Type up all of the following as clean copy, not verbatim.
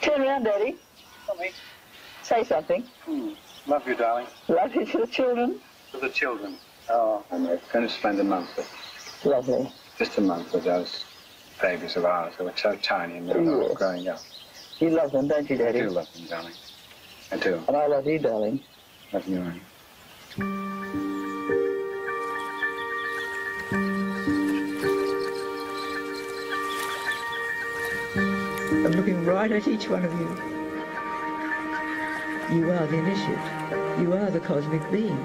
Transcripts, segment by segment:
Turn around, Daddy. Say something. Love you, darling. Love you to the children. To the children. Oh, and we're going to spend a month with Lovely. just a month with those babies of ours who are so tiny and they're all growing up. You love them, don't you, Daddy? I do love them, darling. I do. And I love you, darling. Love you, Annie. I'm looking right at each one of you. You are the initiate. You are the cosmic being.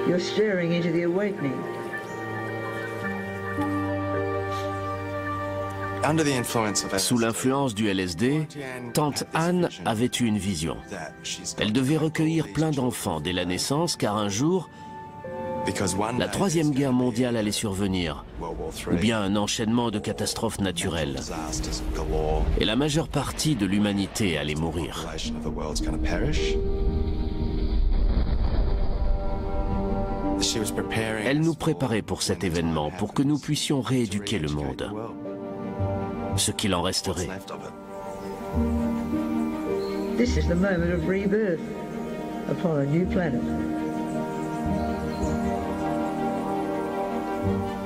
You're staring into the awakening. Sous l'influence du LSD, tante Anne avait eu une vision. Elle devait recueillir plein d'enfants dès la naissance, car un jour, la Troisième Guerre mondiale allait survenir, ou bien un enchaînement de catastrophes naturelles. Et la majeure partie de l'humanité allait mourir. Elle nous préparait pour cet événement, pour que nous puissions rééduquer le monde. Ce qu'il en resterait. This is the moment of rebirth upon a new planet.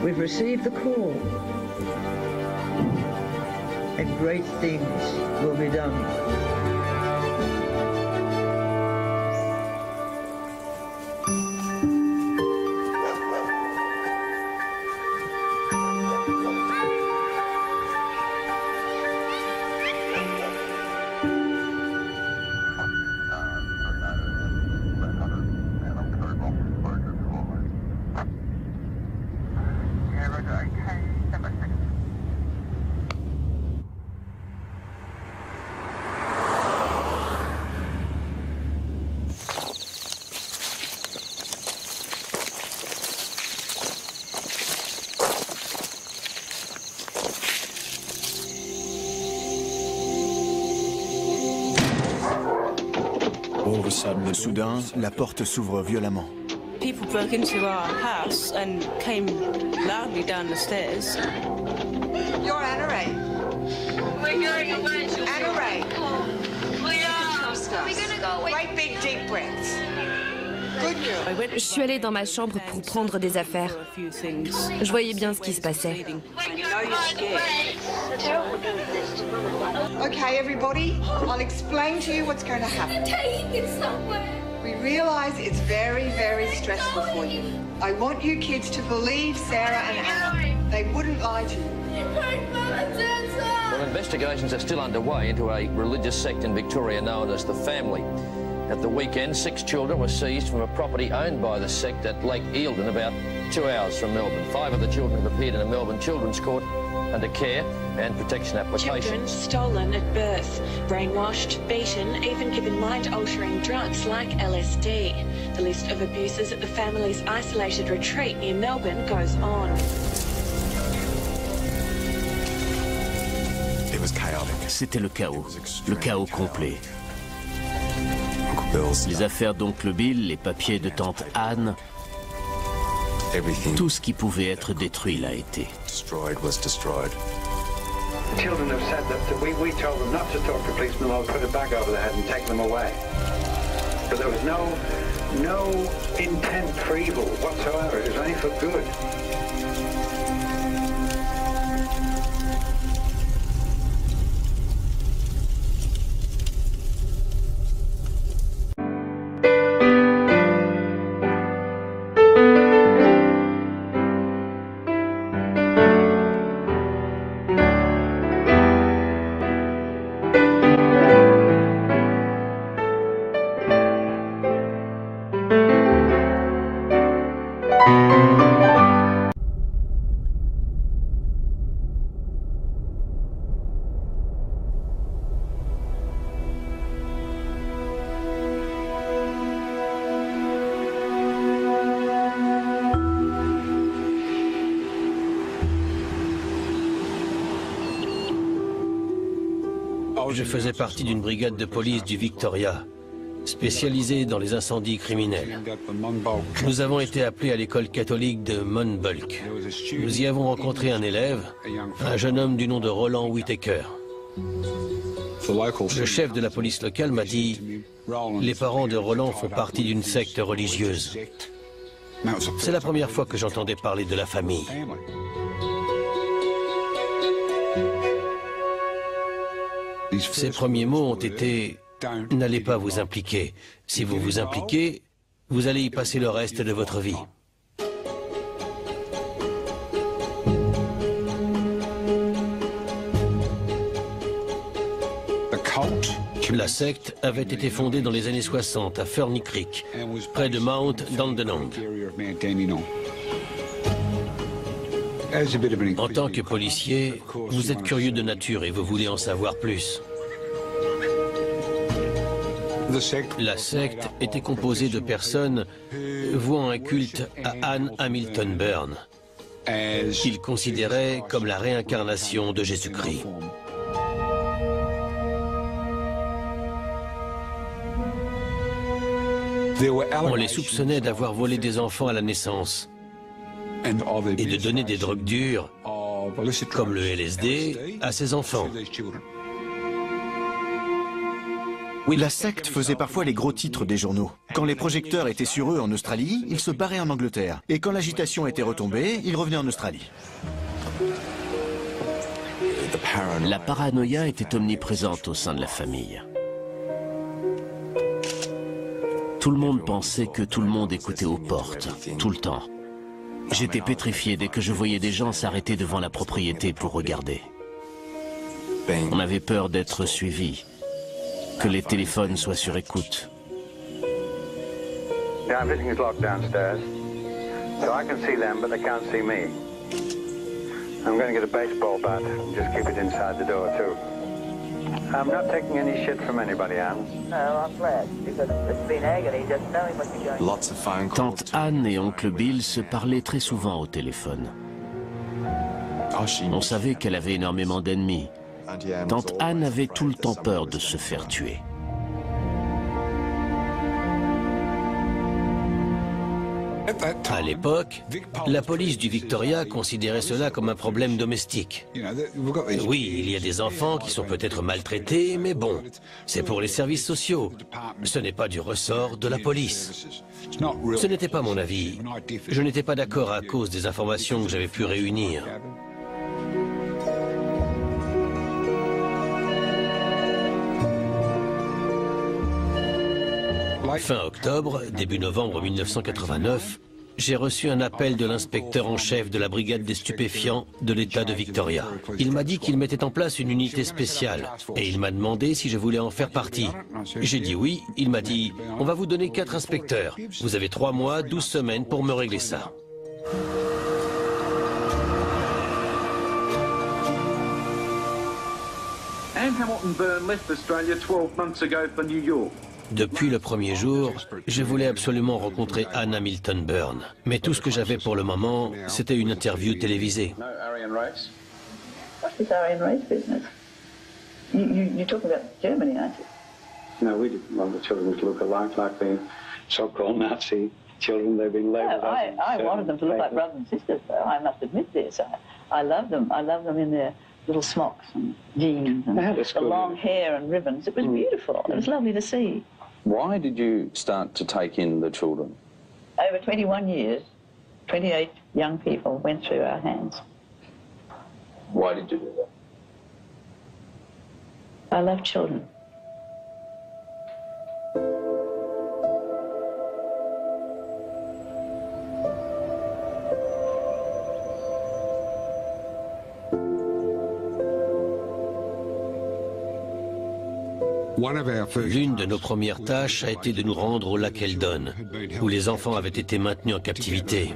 We've received the call, and great things will be done. Soudain, la porte s'ouvre violemment. People broke into our house and came loudly down the stairs. You're Anna Ray. We're going away. Anna Ray. We are. We're gonna go away. Great big deep breaths. Good girl. Je suis allée dans ma chambre pour prendre des affaires. Je voyais bien ce qui se passait. Okay, everybody, I'll explain to you what's going to happen. We realize it's very, very stressful for you. I want you kids to believe Sarah and Anna. They wouldn't lie to you. Well, investigations are still underway into a religious sect in Victoria known as the Family. At the weekend, 6 children were seized from a property owned by the sect at Lake Eildon, about 2 hours from Melbourne. 5 of the children have appeared in a Melbourne Children's Court under care and protection applications. Children stolen at birth, brainwashed, beaten, even given mind-altering drugs like LSD. The list of abuses at the family's isolated retreat near Melbourne goes on. C'était le chaos complet. Les affaires d'oncle Bill, les papiers de tante Anne, tout ce qui pouvait être détruit l'a été. The children have said that we told them not to talk to policemen or put a bag over their head and take them away. But there was no intent for evil whatsoever. It was only for good. Je faisais partie d'une brigade de police du Victoria. spécialisé dans les incendies criminels. Nous avons été appelés à l'école catholique de Monbulk. Nous y avons rencontré un élève, un jeune homme du nom de Roland Whittaker. Le chef de la police locale m'a dit « Les parents de Roland font partie d'une secte religieuse ». C'est la première fois que j'entendais parler de la famille. Ses premiers mots ont été « N'allez pas vous impliquer. Si vous vous impliquez, vous allez y passer le reste de votre vie. » La secte avait été fondée dans les années 60 à Ferny Creek, près de Mount Dandenong. En tant que policier, vous êtes curieux de nature et vous voulez en savoir plus. La secte était composée de personnes vouant un culte à Anne Hamilton Byrne, qu'ils considéraient comme la réincarnation de Jésus-Christ. On les soupçonnait d'avoir volé des enfants à la naissance et de donner des drogues dures, comme le LSD, à ces enfants. La secte faisait parfois les gros titres des journaux. Quand les projecteurs étaient sur eux en Australie, ils se barraient en Angleterre. Et quand l'agitation était retombée, ils revenaient en Australie. La paranoïa était omniprésente au sein de la famille. Tout le monde pensait que tout le monde écoutait aux portes, tout le temps. J'étais pétrifié dès que je voyais des gens s'arrêter devant la propriété pour regarder. On avait peur d'être suivi, que les téléphones soient sur écoute. Yeah, everything is locked downstairs. So I can see them, but they can't see me. I'm going to get a baseball bat and just keep it inside the door too. I'm not taking any shit from anybody, Anne. No, I'm glad, because it's been agony just knowing what you're going. Lots of phone calls. Tante Anne et oncle Bill se parlaient très souvent au téléphone. On savait qu'elle avait énormément d'ennemis. Tante Anne avait tout le temps peur de se faire tuer. À l'époque, la police du Victoria considérait cela comme un problème domestique. Oui, il y a des enfants qui sont peut-être maltraités, mais bon, c'est pour les services sociaux. Ce n'est pas du ressort de la police. Ce n'était pas mon avis. Je n'étais pas d'accord à cause des informations que j'avais pu réunir. Fin octobre, début novembre 1989, j'ai reçu un appel de l'inspecteur en chef de la brigade des stupéfiants de l'État de Victoria. Il m'a dit qu'il mettait en place une unité spéciale et il m'a demandé si je voulais en faire partie. J'ai dit oui, il m'a dit « On va vous donner 4 inspecteurs. Vous avez 3 mois, 12 semaines pour me régler ça. » Anne Hamilton Byrne left Australia 12 months ago for New York. Depuis le premier jour, je voulais absolument rencontrer Anne Hamilton Byrne. Mais tout ce que j'avais pour le moment, c'était une interview télévisée. What's this Aryan race business? You're talking about Germany, aren't you? No, we didn't want the children to look alike like the so-called Nazi children they've been labelled. No, I wanted them to look like brothers and sisters, though. I must admit this. I love them. I love them in their little smocks and jeans and the long hair and ribbons. It was beautiful. It was lovely to see. Why did you start to take in the children? Over 21 years, 28 young people went through our hands. Why did you do that? I love children. L'une de nos premières tâches a été de nous rendre au lac Eldon, où les enfants avaient été maintenus en captivité.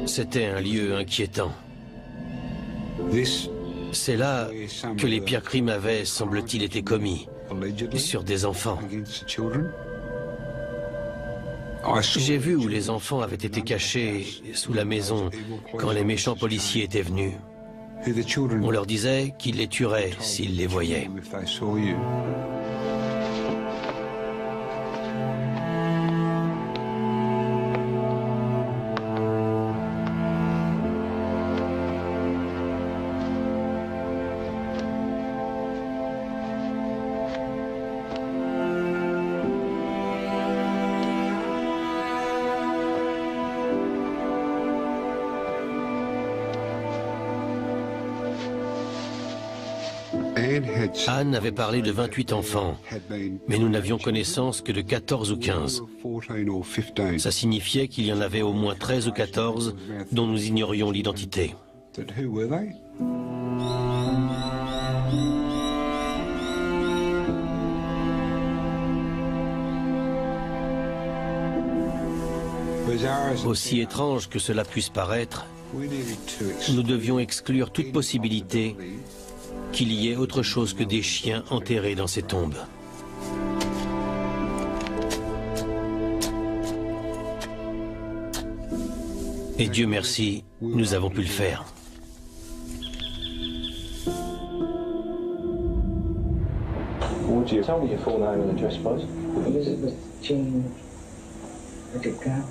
C'était un lieu inquiétant. C'est là que les pires crimes avaient, semble-t-il, été commis sur des enfants. J'ai vu où les enfants avaient été cachés sous la maison quand les méchants policiers étaient venus. On leur disait qu'ils les tueraient s'ils les voyaient. Anne avait parlé de 28 enfants, mais nous n'avions connaissance que de 14 ou 15. Ça signifiait qu'il y en avait au moins 13 ou 14 dont nous ignorions l'identité. Aussi étrange que cela puisse paraître, nous devions exclure toute possibilité qu'il y ait autre chose que des chiens enterrés dans ces tombes. Et Dieu merci, nous avons pu le faire. Would you tell me your full name and address, please? Elizabeth Jean Whittaker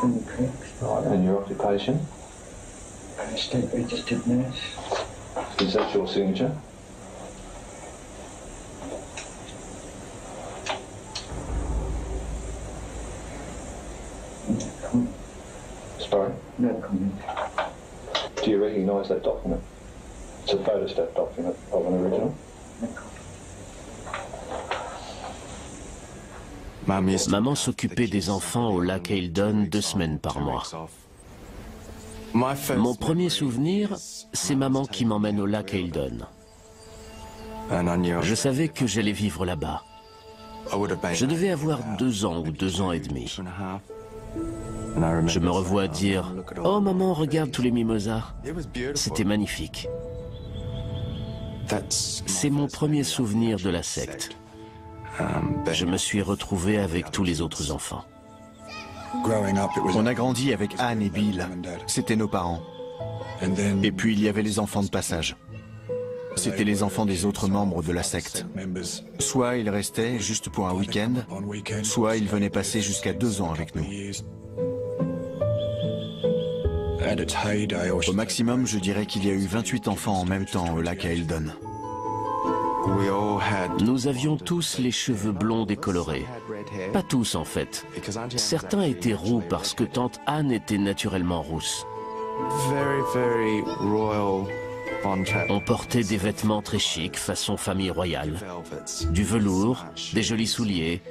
from the Creeks. Right, and your occupation? I'm a state registered nurse. Is that your signature? No comment. Sorry? No comment. Do you recognise that document? It's a photostat document of an original. No comment. Maman s'occupait des enfants au lac Eildon 2 semaines par mois. Mon premier souvenir, c'est maman qui m'emmène au lac Eildon. Je savais que j'allais vivre là-bas. Je devais avoir 2 ans ou 2 ans et demi. Je me revois dire « Oh maman, regarde tous les mimosas ». C'était magnifique. C'est mon premier souvenir de la secte. Je me suis retrouvé avec tous les autres enfants. On a grandi avec Anne et Bill. C'était nos parents. Et puis il y avait les enfants de passage. C'étaient les enfants des autres membres de la secte. Soit ils restaient juste pour un week-end, soit ils venaient passer jusqu'à 2 ans avec nous. Au maximum, je dirais qu'il y a eu 28 enfants en même temps au lac Eildon. Nous avions tous les cheveux blonds décolorés. Pas tous en fait. Certains étaient roux parce que tante Anne était naturellement rousse. On portait des vêtements très chics, façon famille royale. Du velours, des jolis souliers.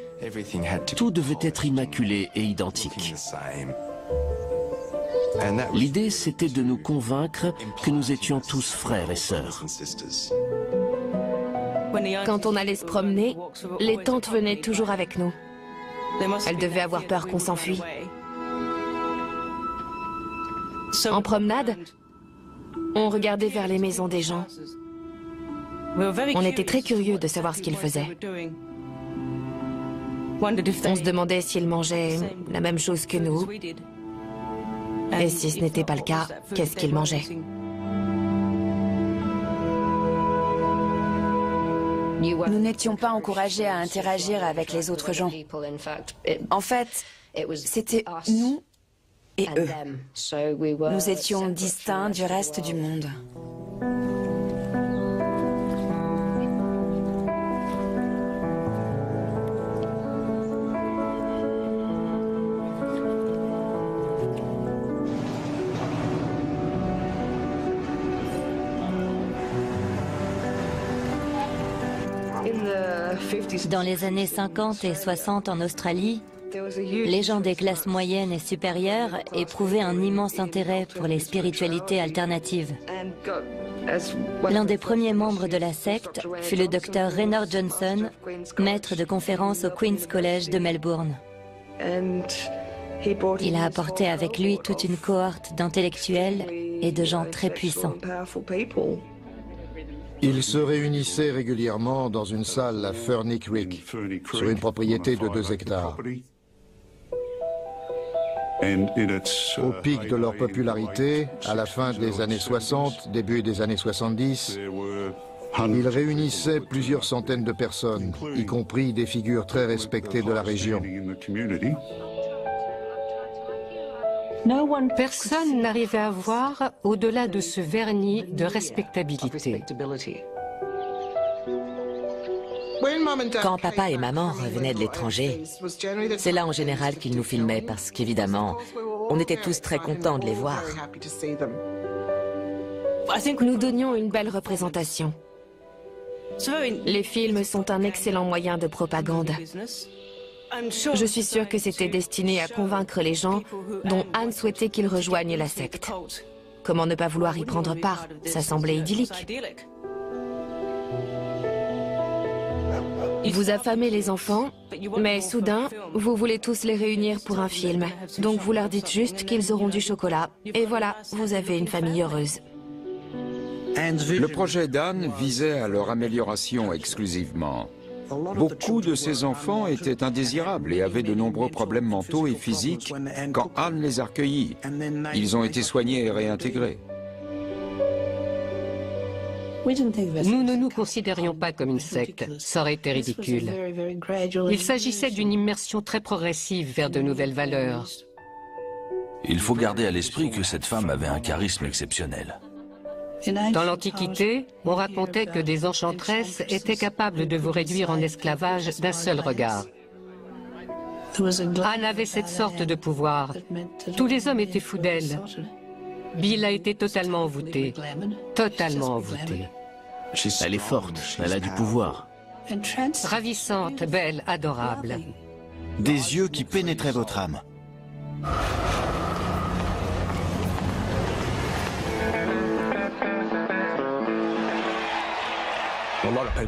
Tout devait être immaculé et identique. L'idée, c'était de nous convaincre que nous étions tous frères et sœurs. Quand on allait se promener, les tantes venaient toujours avec nous. Elles devaient avoir peur qu'on s'enfuit. En promenade, on regardait vers les maisons des gens. On était très curieux de savoir ce qu'ils faisaient. On se demandait s'ils mangeaient la même chose que nous. Et si ce n'était pas le cas, qu'est-ce qu'ils mangeaient? Nous n'étions pas encouragés à interagir avec les autres gens. En fait, c'était nous et eux. Nous étions distincts du reste du monde. Dans les années 50 et 60 en Australie, les gens des classes moyennes et supérieures éprouvaient un immense intérêt pour les spiritualités alternatives. L'un des premiers membres de la secte fut le docteur Raynor Johnson, maître de conférences au Queen's College de Melbourne. Il a apporté avec lui toute une cohorte d'intellectuels et de gens très puissants. Ils se réunissaient régulièrement dans une salle à Ferny Creek, sur une propriété de 2 hectares. Au pic de leur popularité, à la fin des années 60, début des années 70, ils réunissaient plusieurs centaines de personnes, y compris des figures très respectées de la région. Personne n'arrivait à voir au-delà de ce vernis de respectabilité. Quand papa et maman revenaient de l'étranger, c'est là en général qu'ils nous filmaient parce qu'évidemment, on était tous très contents de les voir. Nous donnions une belle représentation. Les films sont un excellent moyen de propagande. Je suis sûre que c'était destiné à convaincre les gens dont Anne souhaitait qu'ils rejoignent la secte. Comment ne pas vouloir y prendre part? Ça semblait idyllique. Vous affamez les enfants, mais soudain, vous voulez tous les réunir pour un film. Donc vous leur dites juste qu'ils auront du chocolat. Et voilà, vous avez une famille heureuse. Le projet d'Anne visait à leur amélioration exclusivement. Beaucoup de ces enfants étaient indésirables et avaient de nombreux problèmes mentaux et physiques quand Anne les a recueillis. Ils ont été soignés et réintégrés. Nous ne nous considérions pas comme une secte, ça aurait été ridicule. Il s'agissait d'une immersion très progressive vers de nouvelles valeurs. Il faut garder à l'esprit que cette femme avait un charisme exceptionnel. Dans l'Antiquité, on racontait que des enchantresses étaient capables de vous réduire en esclavage d'un seul regard. Anne avait cette sorte de pouvoir. Tous les hommes étaient fous d'elle. Bill a été totalement envoûté. Totalement envoûté. Elle est forte, elle a du pouvoir. Ravissante, belle, adorable. Des yeux qui pénétraient votre âme.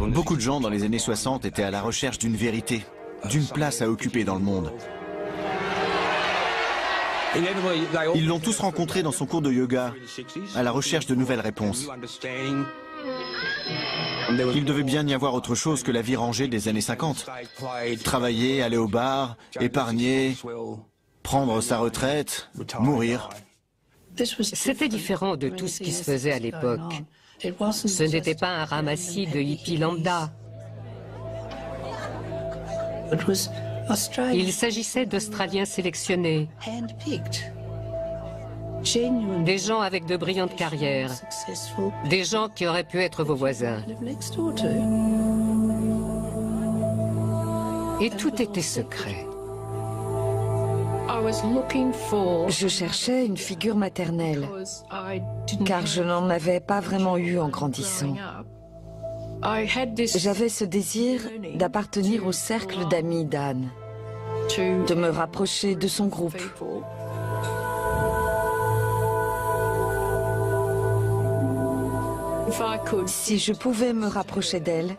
Beaucoup de gens dans les années 60 étaient à la recherche d'une vérité, d'une place à occuper dans le monde. Ils l'ont tous rencontré dans son cours de yoga, à la recherche de nouvelles réponses. Il devait bien y avoir autre chose que la vie rangée des années 50. Travailler, aller au bar, épargner, prendre sa retraite, mourir. C'était différent de tout ce qui se faisait à l'époque. Ce n'était pas un ramassis de hippies lambda. Il s'agissait d'Australiens sélectionnés, des gens avec de brillantes carrières, des gens qui auraient pu être vos voisins. Et tout était secret. Je cherchais une figure maternelle, car je n'en avais pas vraiment eu en grandissant. J'avais ce désir d'appartenir au cercle d'amis d'Anne, de me rapprocher de son groupe. Si je pouvais me rapprocher d'elle,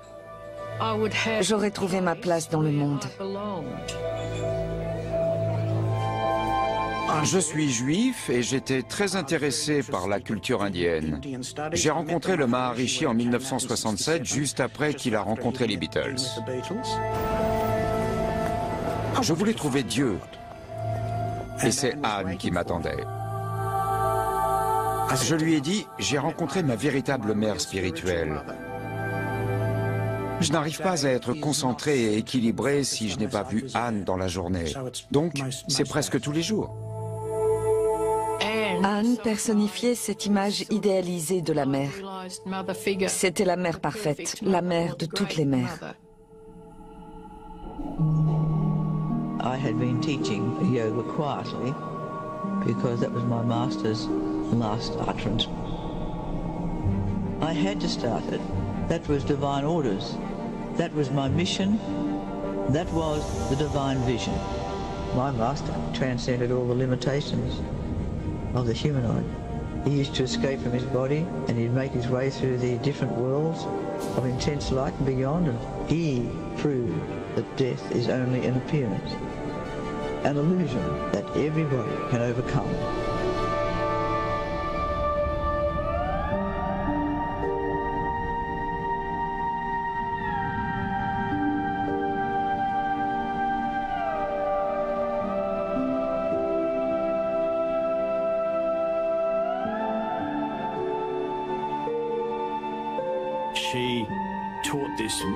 j'aurais trouvé ma place dans le monde. Je suis juif et j'étais très intéressé par la culture indienne. J'ai rencontré le Maharishi en 1967, juste après qu'il a rencontré les Beatles. Je voulais trouver Dieu. Et c'est Anne qui m'attendait. Je lui ai dit, j'ai rencontré ma véritable mère spirituelle. Je n'arrive pas à être concentré et équilibré si je n'ai pas vu Anne dans la journée. Donc, c'est presque tous les jours. Anne personnifiait cette image idéalisée de la mère. C'était la mère parfaite, la mère de toutes les mères. I had been teaching yoga quietly because that was my master's last utterance. I had to start it. That was divine orders. That was my mission. That was the divine vision. My master transcended all the limitations of the humanoid. He used to escape from his body and he'd make his way through the different worlds of intense light and beyond, and he proved that death is only an appearance, an illusion that everybody can overcome.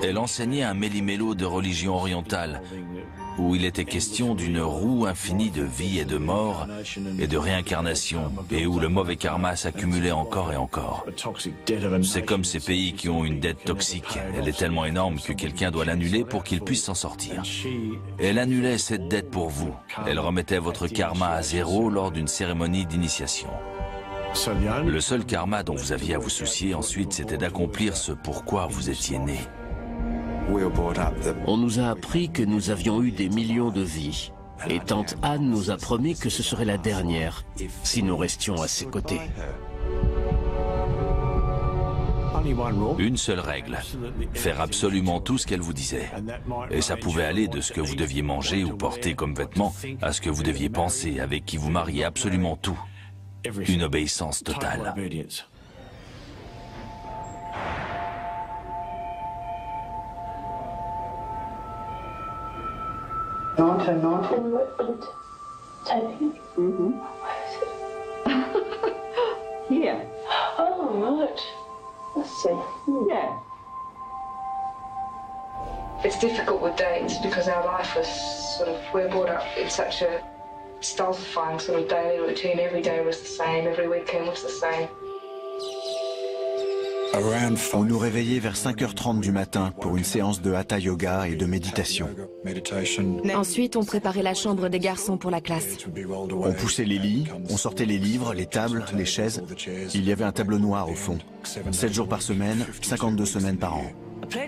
Elle enseignait un méli-mélo de religion orientale, où il était question d'une roue infinie de vie et de mort et de réincarnation, et où le mauvais karma s'accumulait encore et encore. C'est comme ces pays qui ont une dette toxique. Elle est tellement énorme que quelqu'un doit l'annuler pour qu'il puisse s'en sortir. Elle annulait cette dette pour vous. Elle remettait votre karma à zéro lors d'une cérémonie d'initiation. Le seul karma dont vous aviez à vous soucier ensuite, c'était d'accomplir ce pourquoi vous étiez né. On nous a appris que nous avions eu des millions de vies. Et tante Anne nous a promis que ce serait la dernière, si nous restions à ses côtés. Une seule règle, faire absolument tout ce qu'elle vous disait. Et ça pouvait aller de ce que vous deviez manger ou porter comme vêtements, à ce que vous deviez penser, avec qui vous mariez, absolument tout. Une obéissance totale. Here. Oh, right. Let's see. Yeah. It's difficult with dates because our life was sort of, we're brought up in such a stultifying sort of daily routine. Every day was the same, every weekend was the same. On nous réveillait vers 5h30 du matin pour une séance de hatha yoga et de méditation. Ensuite, on préparait la chambre des garçons pour la classe. On poussait les lits, on sortait les livres, les tables, les chaises. Il y avait un tableau noir au fond. 7 jours par semaine, 52 semaines par an.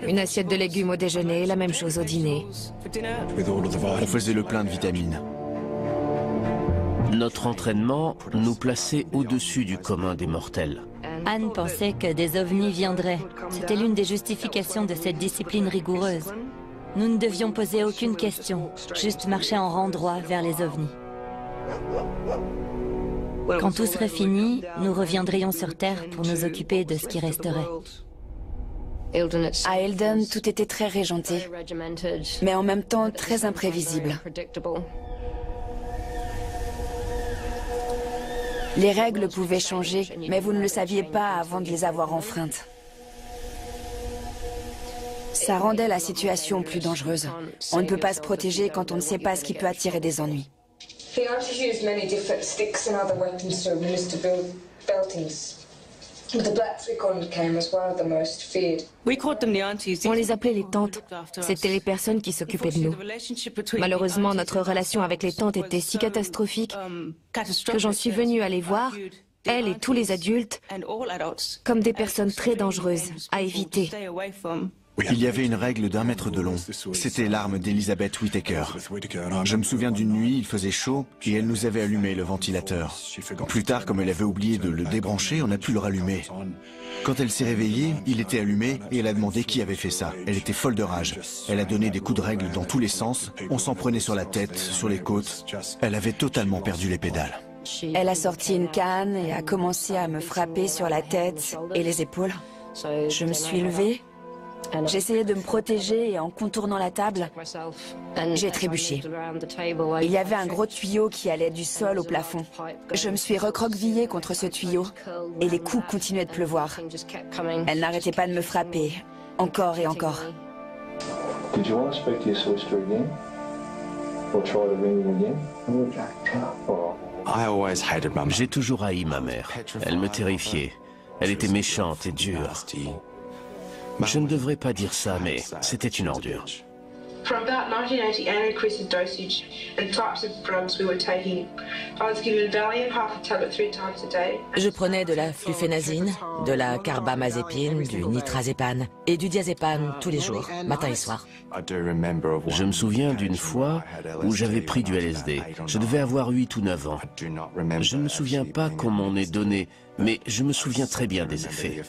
Une assiette de légumes au déjeuner, la même chose au dîner. On faisait le plein de vitamines. Notre entraînement nous plaçait au-dessus du commun des mortels. Anne pensait que des ovnis viendraient. C'était l'une des justifications de cette discipline rigoureuse. Nous ne devions poser aucune question, juste marcher en rang droit vers les ovnis. Quand tout serait fini, nous reviendrions sur Terre pour nous occuper de ce qui resterait. À Eldon, tout était très régenté, mais en même temps très imprévisible. Les règles pouvaient changer, mais vous ne le saviez pas avant de les avoir enfreintes. Ça rendait la situation plus dangereuse. On ne peut pas se protéger quand on ne sait pas ce qui peut attirer des ennuis. The aunties used many different sticks and other weapons to administer beltings. The Black Freecorn came as one of the most feared. On les appelait les tantes. C'était les personnes qui s'occupaient de nous. Malheureusement, notre relation avec les tantes était si catastrophique que j'en suis venue à les voir, elles et tous les adultes, comme des personnes très dangereuses à éviter. Il y avait une règle d'1 mètre de long. C'était l'arme d'Elizabeth Whittaker. Je me souviens d'une nuit, il faisait chaud et elle nous avait allumé le ventilateur. Plus tard, comme elle avait oublié de le débrancher, on a pu le rallumer. Quand elle s'est réveillée, il était allumé et elle a demandé qui avait fait ça. Elle était folle de rage. Elle a donné des coups de règle dans tous les sens. On s'en prenait sur la tête, sur les côtes. Elle avait totalement perdu les pédales. Elle a sorti une canne et a commencé à me frapper sur la tête et les épaules. Je me suis levée. J'essayais de me protéger et en contournant la table, j'ai trébuché. Il y avait un gros tuyau qui allait du sol au plafond. Je me suis recroquevillée contre ce tuyau et les coups continuaient de pleuvoir. Elle n'arrêtait pas de me frapper, encore et encore. J'ai toujours haï ma mère. Elle me terrifiait. Elle était méchante et dure. Je ne devrais pas dire ça, mais c'était une ordure. From about 1980, Anne increased the dosage and types of drugs we were taking. I was given Valium, half a tablet 3 times a day. Je prenais de la flufénazine, de la carbamazépine, du nitrazépam et du diazépam tous les jours, matin et soir. Je me souviens d'une fois où j'avais pris du LSD. Je devais avoir 8 ou 9 ans. Je ne me souviens pas qu'on m'en ait donné, mais je me souviens très bien des effets.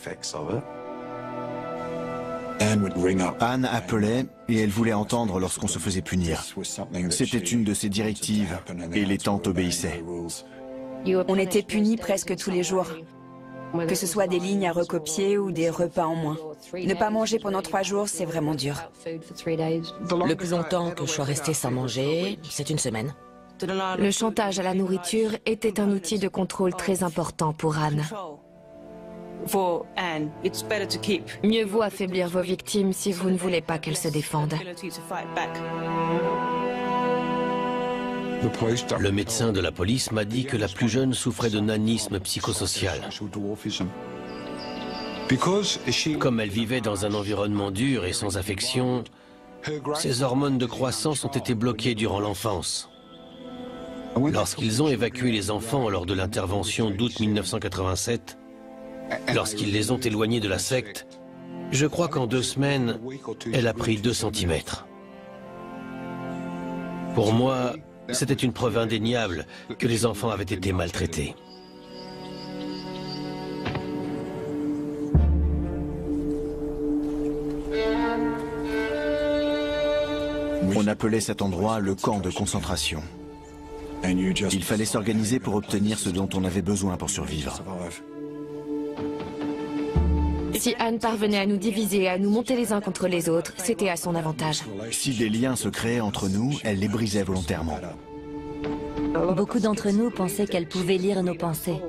Anne appelait et elle voulait entendre lorsqu'on se faisait punir. C'était une de ses directives et les tantes obéissaient. On était punis presque tous les jours, que ce soit des lignes à recopier ou des repas en moins. Ne pas manger pendant 3 jours, c'est vraiment dur. Le plus longtemps que je sois restée sans manger, c'est une semaine. Le chantage à la nourriture était un outil de contrôle très important pour Anne. Mieux vaut affaiblir vos victimes si vous ne voulez pas qu'elles se défendent. Le médecin de la police m'a dit que la plus jeune souffrait de nanisme psychosocial. Comme elle vivait dans un environnement dur et sans affection, ses hormones de croissance ont été bloquées durant l'enfance. Lorsqu'ils ont évacué les enfants lors de l'intervention d'août 1987, lorsqu'ils les ont éloignés de la secte, je crois qu'en 2 semaines, elle a pris 2 centimètres. Pour moi, c'était une preuve indéniable que les enfants avaient été maltraités. On appelait cet endroit le camp de concentration. Il fallait s'organiser pour obtenir ce dont on avait besoin pour survivre. Si Anne parvenait à nous diviser et à nous monter les uns contre les autres, c'était à son avantage. Si des liens se créaient entre nous, elle les brisait volontairement. Beaucoup d'entre nous pensaient qu'elle pouvait lire nos pensées.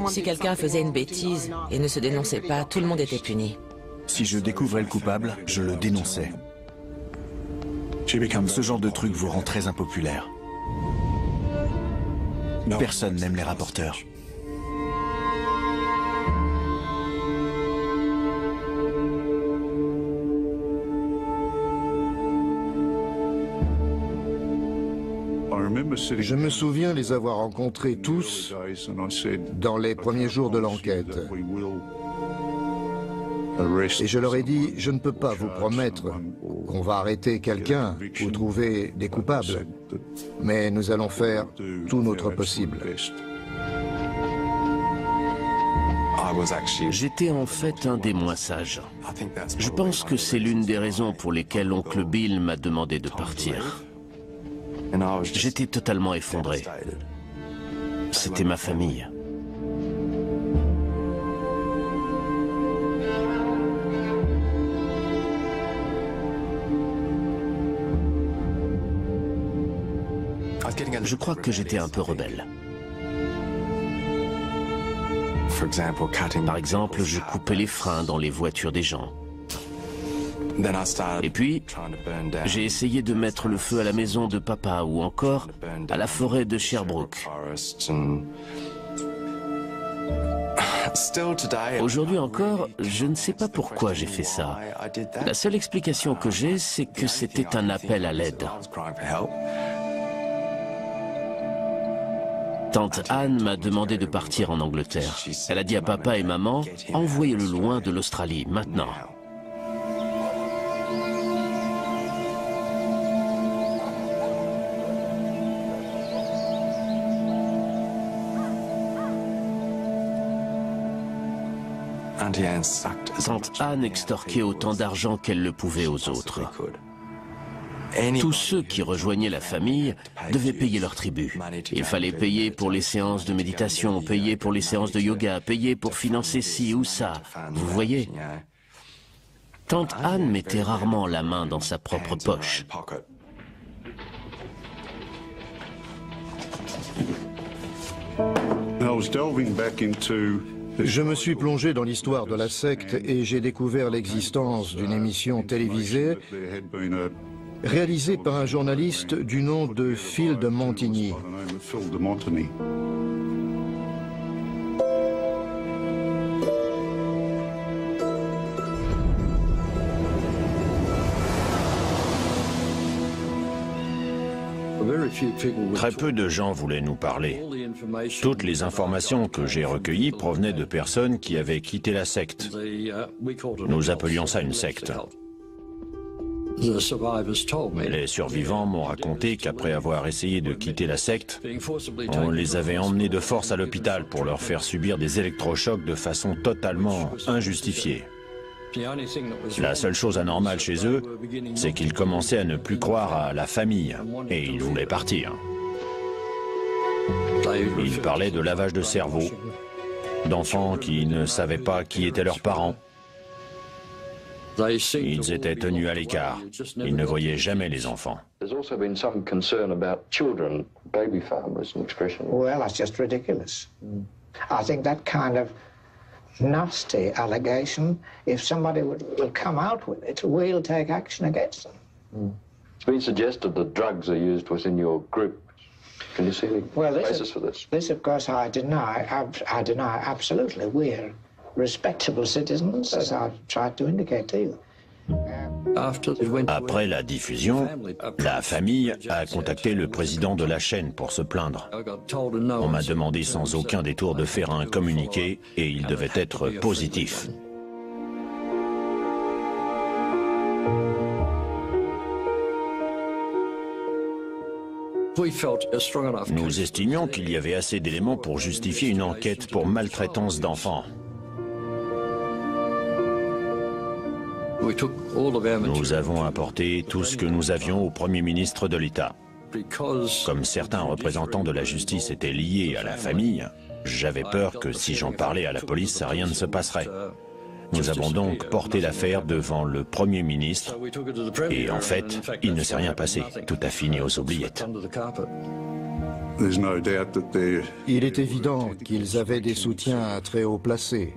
Si quelqu'un faisait une bêtise et ne se dénonçait pas, tout le monde était puni. Si je découvrais le coupable, je le dénonçais. Ce genre de truc vous rend très impopulaire. Personne n'aime les rapporteurs. Je me souviens les avoir rencontrés tous dans les premiers jours de l'enquête. Et je leur ai dit, je ne peux pas vous promettre qu'on va arrêter quelqu'un ou trouver des coupables, mais nous allons faire tout notre possible. J'étais en fait un des moins sages. Je pense que c'est l'une des raisons pour lesquelles oncle Bill m'a demandé de partir. J'étais totalement effondré. C'était ma famille. Je crois que j'étais un peu rebelle. Par exemple, je coupais les freins dans les voitures des gens. Et puis, j'ai essayé de mettre le feu à la maison de papa ou encore à la forêt de Sherbrooke. Aujourd'hui encore, je ne sais pas pourquoi j'ai fait ça. La seule explication que j'ai, c'est que c'était un appel à l'aide. Tante Anne m'a demandé de partir en Angleterre. Elle a dit à papa et maman, envoyez-le loin de l'Australie, maintenant. Tante Anne extorquait autant d'argent qu'elle le pouvait aux autres. Tous ceux qui rejoignaient la famille devaient payer leur tribut. Il fallait payer pour les séances de méditation, payer pour les séances de yoga, payer pour financer ci ou ça. Vous voyez? Tante Anne mettait rarement la main dans sa propre poche. Je me suis plongé dans l'histoire de la secte et j'ai découvert l'existence d'une émission télévisée réalisée par un journaliste du nom de Phil de Montigny. Très peu de gens voulaient nous parler. Toutes les informations que j'ai recueillies provenaient de personnes qui avaient quitté la secte. Nous appelions ça une secte. Les survivants m'ont raconté qu'après avoir essayé de quitter la secte, on les avait emmenés de force à l'hôpital pour leur faire subir des électrochocs de façon totalement injustifiée. La seule chose anormale chez eux, c'est qu'ils commençaient à ne plus croire à la famille et ils voulaient partir. Ils parlaient de lavage de cerveau, d'enfants qui ne savaient pas qui étaient leurs parents. Ils étaient tenus à l'écart. Ils ne voyaient jamais les enfants. There's also been some concern about children, baby farmers, an expression. Well, that's just ridiculous. I think that kind of nasty allegation, if somebody will come out with it, we'll take action against them. It's been suggested that drugs are used within your group. Can you see any basis for this? This, of course, I deny. I deny absolutely. We're respectable citizens, as I've tried to indicate to you. Après la diffusion, la famille a contacté le président de la chaîne pour se plaindre. On m'a demandé sans aucun détour de faire un communiqué et il devait être positif. Nous estimions qu'il y avait assez d'éléments pour justifier une enquête pour maltraitance d'enfants. Nous avons apporté tout ce que nous avions au Premier ministre de l'État. Comme certains représentants de la justice étaient liés à la famille, j'avais peur que si j'en parlais à la police, rien ne se passerait. Nous avons donc porté l'affaire devant le Premier ministre et en fait, il ne s'est rien passé. Tout a fini aux oubliettes. Il est évident qu'ils avaient des soutiens très haut placés.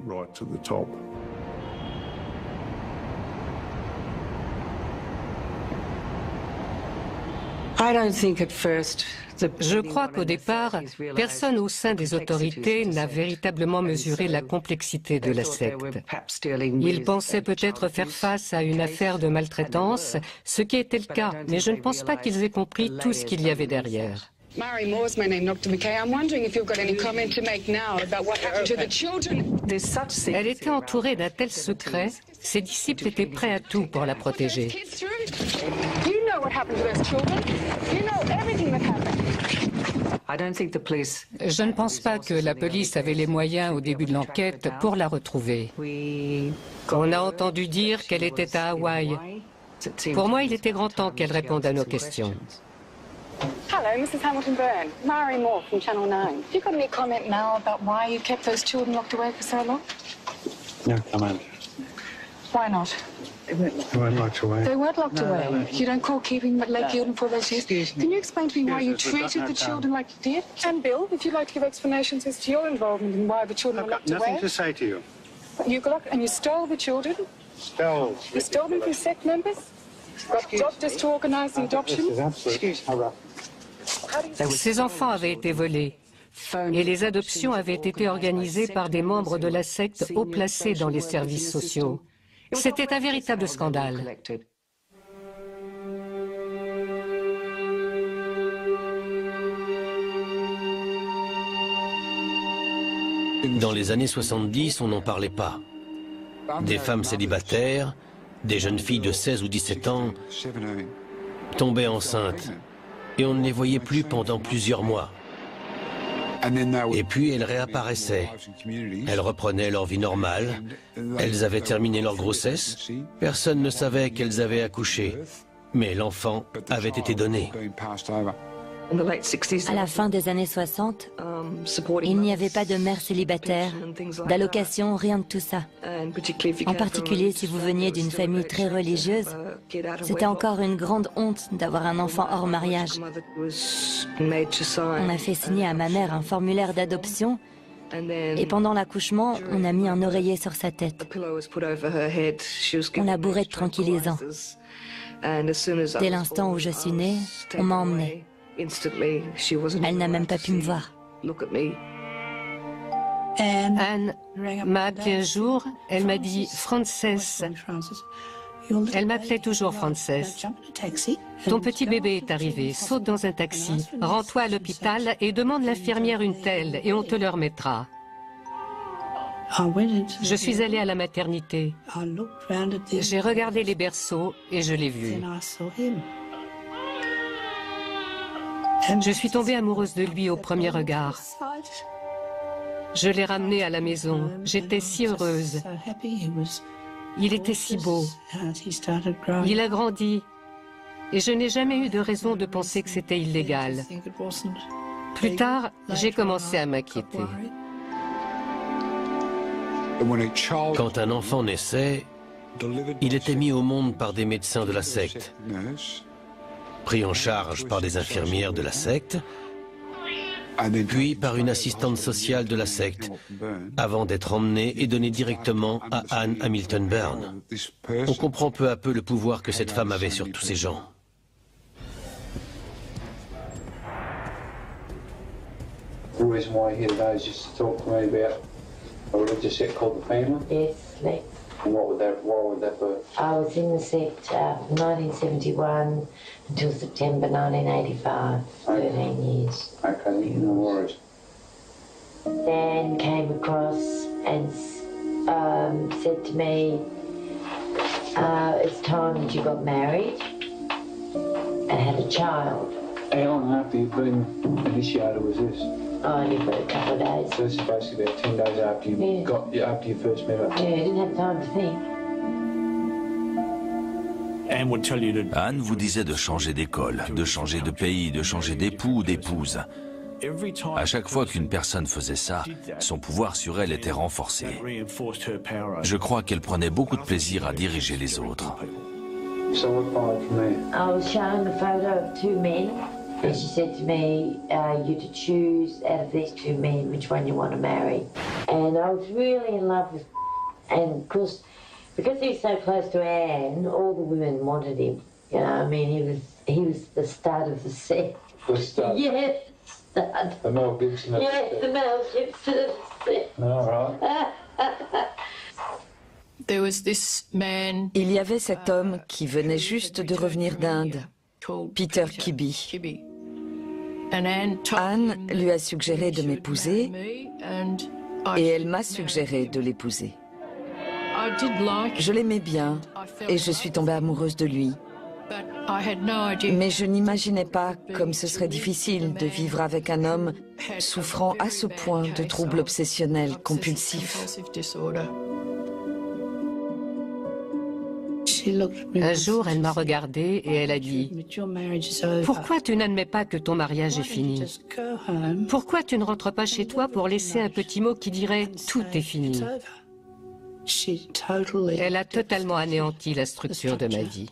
Je crois qu'au départ, personne au sein des autorités n'a véritablement mesuré la complexité de la secte. Ils pensaient peut-être faire face à une affaire de maltraitance, ce qui était le cas, mais je ne pense pas qu'ils aient compris tout ce qu'il y avait derrière. Mary Moore's my name, Dr. McKay. I'm wondering if you've got any comment to make now about what happened to the children. Elle était entourée d'un tel secret, ses disciples étaient prêts à tout pour la protéger. You know what happened to those children. You know everything that happened. Je ne pense pas que la police avait les moyens au début de l'enquête pour la retrouver. On a entendu dire qu'elle était à Hawaï. Pour moi, il était grand temps qu'elle réponde à nos questions. Hello, Mrs. Hamilton Byrne. Mary Moore from Channel 9. Have you got any comment now about why you kept those children locked away for so long? No comment. Why not? They weren't locked away. They weren't locked away. You don't call keeping Lake Eildon for those years. Can you explain to me why you treated the children like you did? And Bill, if you'd like to give explanations as to your involvement in why the children were locked away. Nothing to say to you. You locked and you stole the children? Stole. You stole them from sect members? Got doctors to organize the adoption? This is absolutely corrupt. Ces enfants avaient été volés et les adoptions avaient été organisées par des membres de la secte haut placés dans les services sociaux. C'était un véritable scandale. Dans les années 70, on n'en parlait pas. Des femmes célibataires, des jeunes filles de 16 ou 17 ans tombaient enceintes. Et on ne les voyait plus pendant plusieurs mois. Et puis elles réapparaissaient. Elles reprenaient leur vie normale. Elles avaient terminé leur grossesse. Personne ne savait qu'elles avaient accouché. Mais l'enfant avait été donné. À la fin des années 60, il n'y avait pas de mère célibataire, d'allocation, rien de tout ça. En particulier si vous veniez d'une famille très religieuse, c'était encore une grande honte d'avoir un enfant hors mariage. On a fait signer à ma mère un formulaire d'adoption et pendant l'accouchement, on a mis un oreiller sur sa tête. On l'a bourré de tranquillisants. Dès l'instant où je suis née, on m'a emmenée. Elle n'a même pas pu me voir. Anne m'a appelé un jour, elle m'a dit « Frances ». Elle m'appelait toujours Frances. « Ton petit bébé est arrivé, saute dans un taxi, rends-toi à l'hôpital et demande l'infirmière une telle et on te le remettra. » Je suis allée à la maternité. J'ai regardé les berceaux et je l'ai vu. Je suis tombée amoureuse de lui au premier regard. Je l'ai ramené à la maison. J'étais si heureuse. Il était si beau. Il a grandi. Et je n'ai jamais eu de raison de penser que c'était illégal. Plus tard, j'ai commencé à m'inquiéter. Quand un enfant naissait, il était mis au monde par des médecins de la secte, pris en charge par des infirmières de la secte, puis par une assistante sociale de la secte, avant d'être emmenée et donnée directement à Anne Hamilton Byrne. On comprend peu à peu le pouvoir que cette femme avait sur tous ces gens. The reason why you're here today is just to talk to me about a religious sect called the Family? Yes, Lex. And why would that be? I was in the sect from 1971 until September 1985, 13 years. Okay, no worries. Dan came across and said to me, it's time that you got married and had a child. How long after you've been initiated was this? Oh, only for a couple of days. So this is basically about 10 days after you after you first met her. Yeah, I didn't have time to think. Anne vous disait de changer d'école, de changer de pays, de changer d'époux ou d'épouse. À chaque fois qu'une personne faisait ça, son pouvoir sur elle était renforcé. Je crois qu'elle prenait beaucoup de plaisir à diriger les autres. So what followed from there? I was shown a photo of two men, and she said to me, you to choose out of these two men which one you want to marry. And I was really in love with, and of course, because he was so close to Anne, all the women wanted him. You know, I mean, he was the stud of the set. The stud? Yeah, stud. The Mel Gibson of the set. Yeah, the Mel Gibson of the set. All right. Il y avait cet homme qui venait juste de revenir d'Inde, Peter Kibbe. Anne lui a suggéré de m'épouser et elle m'a suggéré de l'épouser. Je l'aimais bien et je suis tombée amoureuse de lui. Mais je n'imaginais pas comme ce serait difficile de vivre avec un homme souffrant à ce point de troubles obsessionnels compulsifs. Un jour, elle m'a regardée et elle a dit « Pourquoi tu n'admets pas que ton mariage est fini? Pourquoi tu ne rentres pas chez toi pour laisser un petit mot qui dirait « Tout est fini » Elle a totalement anéanti la structure de ma vie.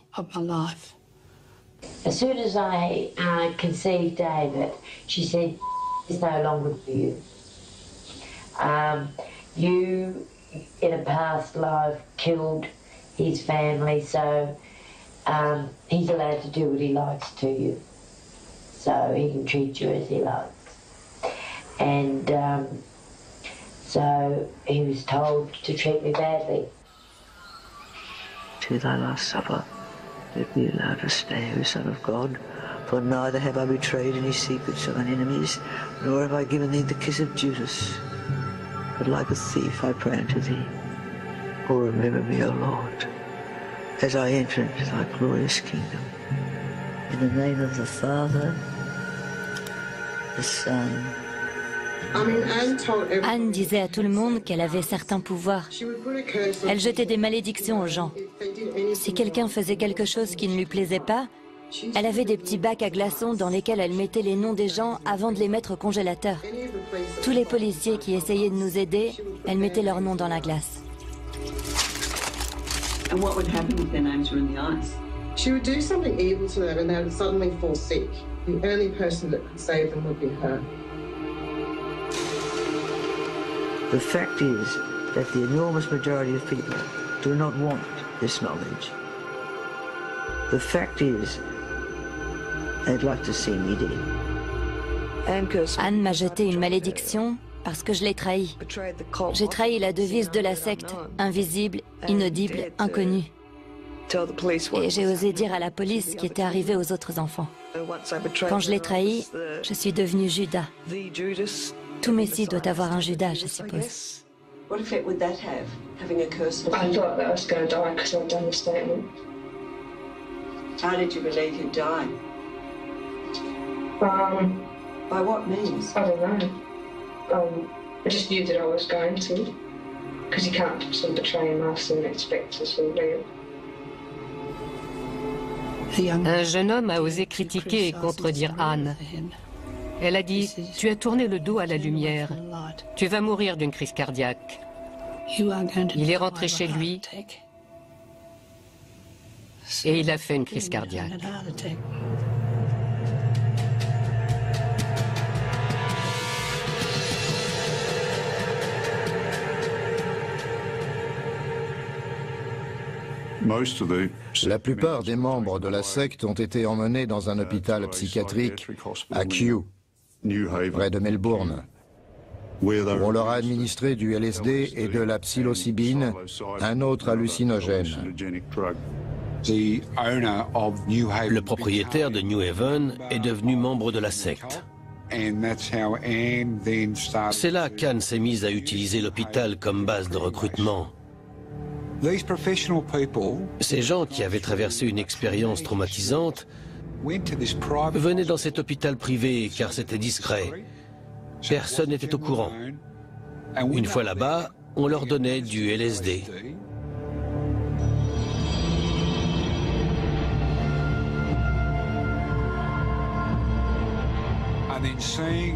As soon as I conceived David, she said, "It's no longer for you. You, in a past life, killed his family, so he's allowed to do what he likes to you. So he can treat you as he likes." And so he was told to treat me badly. To thy last supper, let me allow to stay, O Son of God, for neither have I betrayed any secrets of mine enemies, nor have I given thee the kiss of Judas. But like a thief I pray unto thee. Oh, remember me, O Lord, as I enter into thy glorious kingdom. In the name of the Father, the Son. Anne disait à tout le monde qu'elle avait certains pouvoirs. Elle jetait des malédictions aux gens. Si quelqu'un faisait quelque chose qui ne lui plaisait pas, elle avait des petits bacs à glaçons dans lesquels elle mettait les noms des gens avant de les mettre au congélateur. Tous les policiers qui essayaient de nous aider, elle mettait leur nom dans la glace. And what would happen if their names were in the ice? She would do something evil to them and they would suddenly fall sick. The only person that could save them would be her. The fact is that the enormous majority of people do not want this knowledge. The fact is, they'd like to see me dead. Anne m'a jeté une malédiction parce que je l'ai trahi. J'ai trahi la devise de la secte, invisible, inaudible, inconnue. Et j'ai osé dire à la police ce qui était arrivé aux autres enfants. Quand je l'ai trahi, je suis devenue Judas. Tout Messie doit avoir un Judas, je suppose. What effect would that have, having a curse? I thought that I was going to die because I'd done the statement. How did you believe you'd die? By what means? I don't know. I just knew that I was going to, because you can't sort of betray your master and expect to sort of live. Un jeune homme a osé critiquer et contredire Anne. Elle a dit « Tu as tourné le dos à la lumière. Tu vas mourir d'une crise cardiaque. » Il est rentré chez lui et il a fait une crise cardiaque. La plupart des membres de la secte ont été emmenés dans un hôpital psychiatrique à Kew, près de Melbourne, où on leur a administré du LSD et de la psilocybine, un autre hallucinogène. Le propriétaire de New Haven est devenu membre de la secte. C'est là qu'Anne s'est mise à utiliser l'hôpital comme base de recrutement. Ces gens qui avaient traversé une expérience traumatisante venaient dans cet hôpital privé car c'était discret. Personne n'était au courant. Une fois là-bas, on leur donnait du LSD.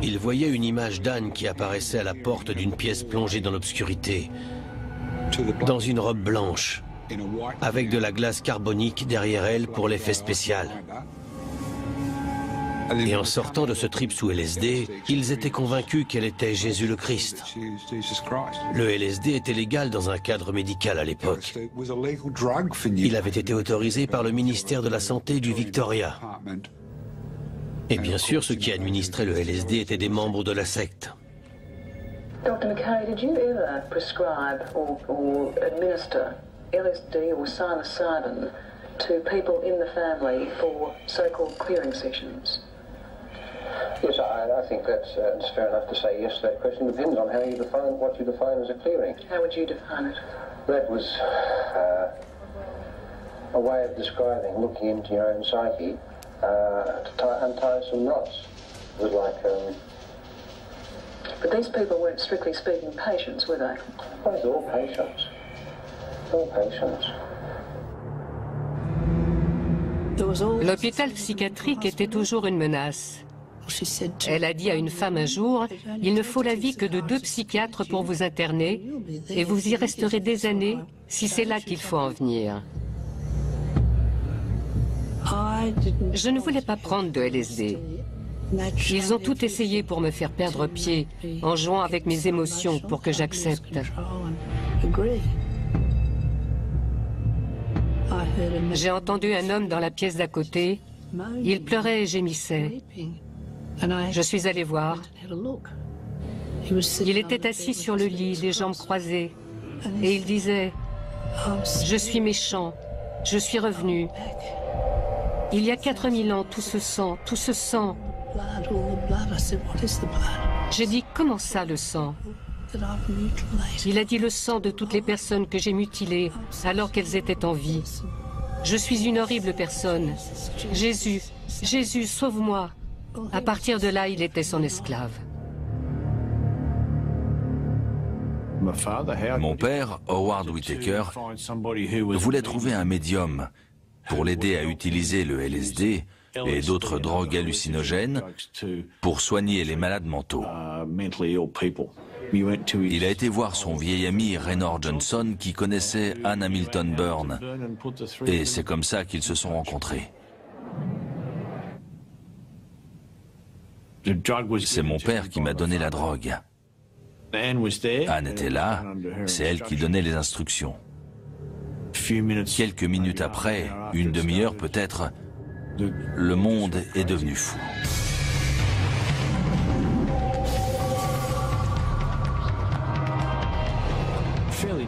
Ils voyaient une image d'Anne qui apparaissait à la porte d'une pièce plongée dans l'obscurité, dans une robe blanche, avec de la glace carbonique derrière elle pour l'effet spécial. Et en sortant de ce trip sous LSD, ils étaient convaincus qu'elle était Jésus le Christ. Le LSD était légal dans un cadre médical à l'époque. Il avait été autorisé par le ministère de la Santé du Victoria. Et bien sûr, ceux qui administraient le LSD étaient des membres de la secte. Dr. McKay, did you ever prescribe or administer LSD or psilocybin to people in the family for so-called clearing sessions? Yes, I think that's fair enough to say yes to that question. It depends on how you define what you define as a clearing. How would you define it? That was a way of describing looking into your own psyche to untie some knots. It was like... But these people weren't strictly speaking patients, were they? Well, they're all patients. All patients. L'hôpital psychiatrique était toujours une menace. Elle a dit à une femme un jour, « Il ne faut l'avis que de 2 psychiatres pour vous interner, et vous y resterez des années si c'est là qu'il faut en venir. » Je ne voulais pas prendre de LSD. Ils ont tout essayé pour me faire perdre pied, en jouant avec mes émotions pour que j'accepte. J'ai entendu un homme dans la pièce d'à côté. Il pleurait et gémissait. Je suis allée voir. Il était assis sur le lit, les jambes croisées. Et il disait, « Je suis méchant, je suis revenu. Il y a 4000 ans, tout ce sang, tout ce sang. » J'ai dit, comment ça le sang? Il a dit le sang de toutes les personnes que j'ai mutilées alors qu'elles étaient en vie. Je suis une horrible personne. Jésus, Jésus, sauve-moi. À partir de là, il était son esclave. Mon père, Howard Whittaker, voulait trouver un médium pour l'aider à utiliser le LSD et d'autres drogues hallucinogènes pour soigner les malades mentaux. Il a été voir son vieil ami Raynor Johnson qui connaissait Anne Hamilton Byrne et c'est comme ça qu'ils se sont rencontrés. C'est mon père qui m'a donné la drogue. Anne était là, c'est elle qui donnait les instructions. Quelques minutes après, une demi-heure peut-être, le monde est devenu fou.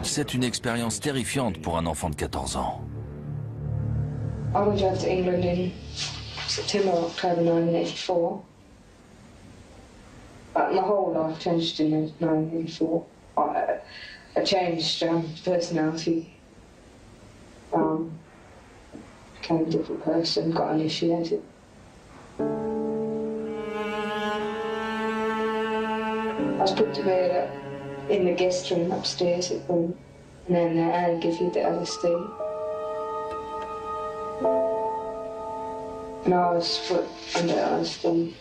C'est une expérience terrifiante pour un enfant de 14 ans. I went out to England in September or October 1984. My whole life changed in 1984. I changed personality. Became a different person, got initiated. I was put to bed in the guest room upstairs at home, and then Anne gave you the LSD. And I was put under LSD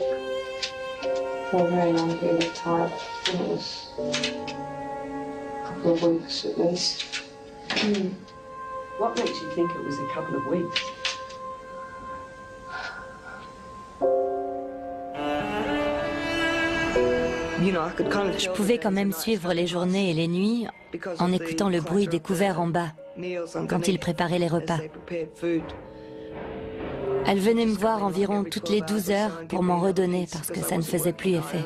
for a very long period of time. I think it was a couple of weeks at least. What makes you think it was a couple of weeks? Je pouvais quand même suivre les journées et les nuits en écoutant le bruit des couverts en bas. quand il préparait les repas. Elle venait me voir environ toutes les 12 heures pour m'en redonner parce que ça ne faisait plus effet.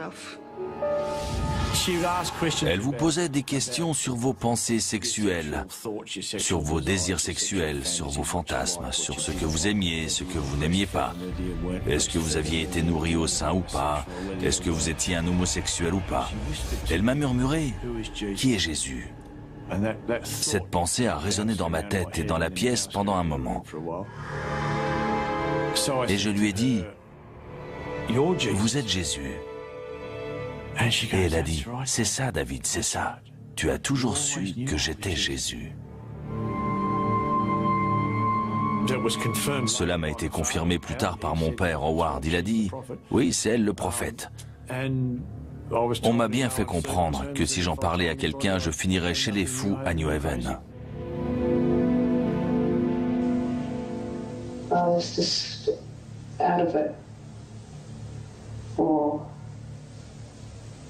Elle vous posait des questions sur vos pensées sexuelles, sur vos désirs sexuels, sur vos fantasmes, sur ce que vous aimiez, ce que vous n'aimiez pas. Est-ce que vous aviez été nourri au sein ou pas? Est-ce que vous étiez un homosexuel ou pas? Elle m'a murmuré, « Qui est Jésus ?» Cette pensée a résonné dans ma tête et dans la pièce pendant un moment. Et je lui ai dit, « Vous êtes Jésus. » Et elle a dit, « C'est ça, David, c'est ça. Tu as toujours su que j'étais Jésus. » Cela m'a été confirmé plus tard par mon père, Howard. Il a dit, « Oui, c'est elle le prophète. » On m'a bien fait comprendre que si j'en parlais à quelqu'un, je finirais chez les fous à New Haven.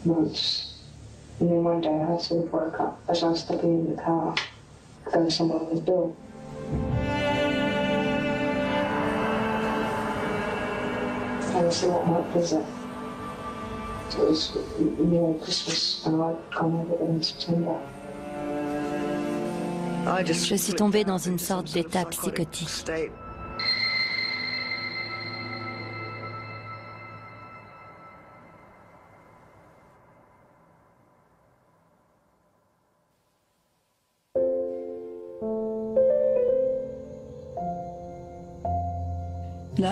Months. And then one day I sort of woke up as I was stepping in the car. There was someone on the door. And I said, what month is it? So it was near Christmas and I'd gone over there in September. Je suis tombée dans une sorte d'état psychotique.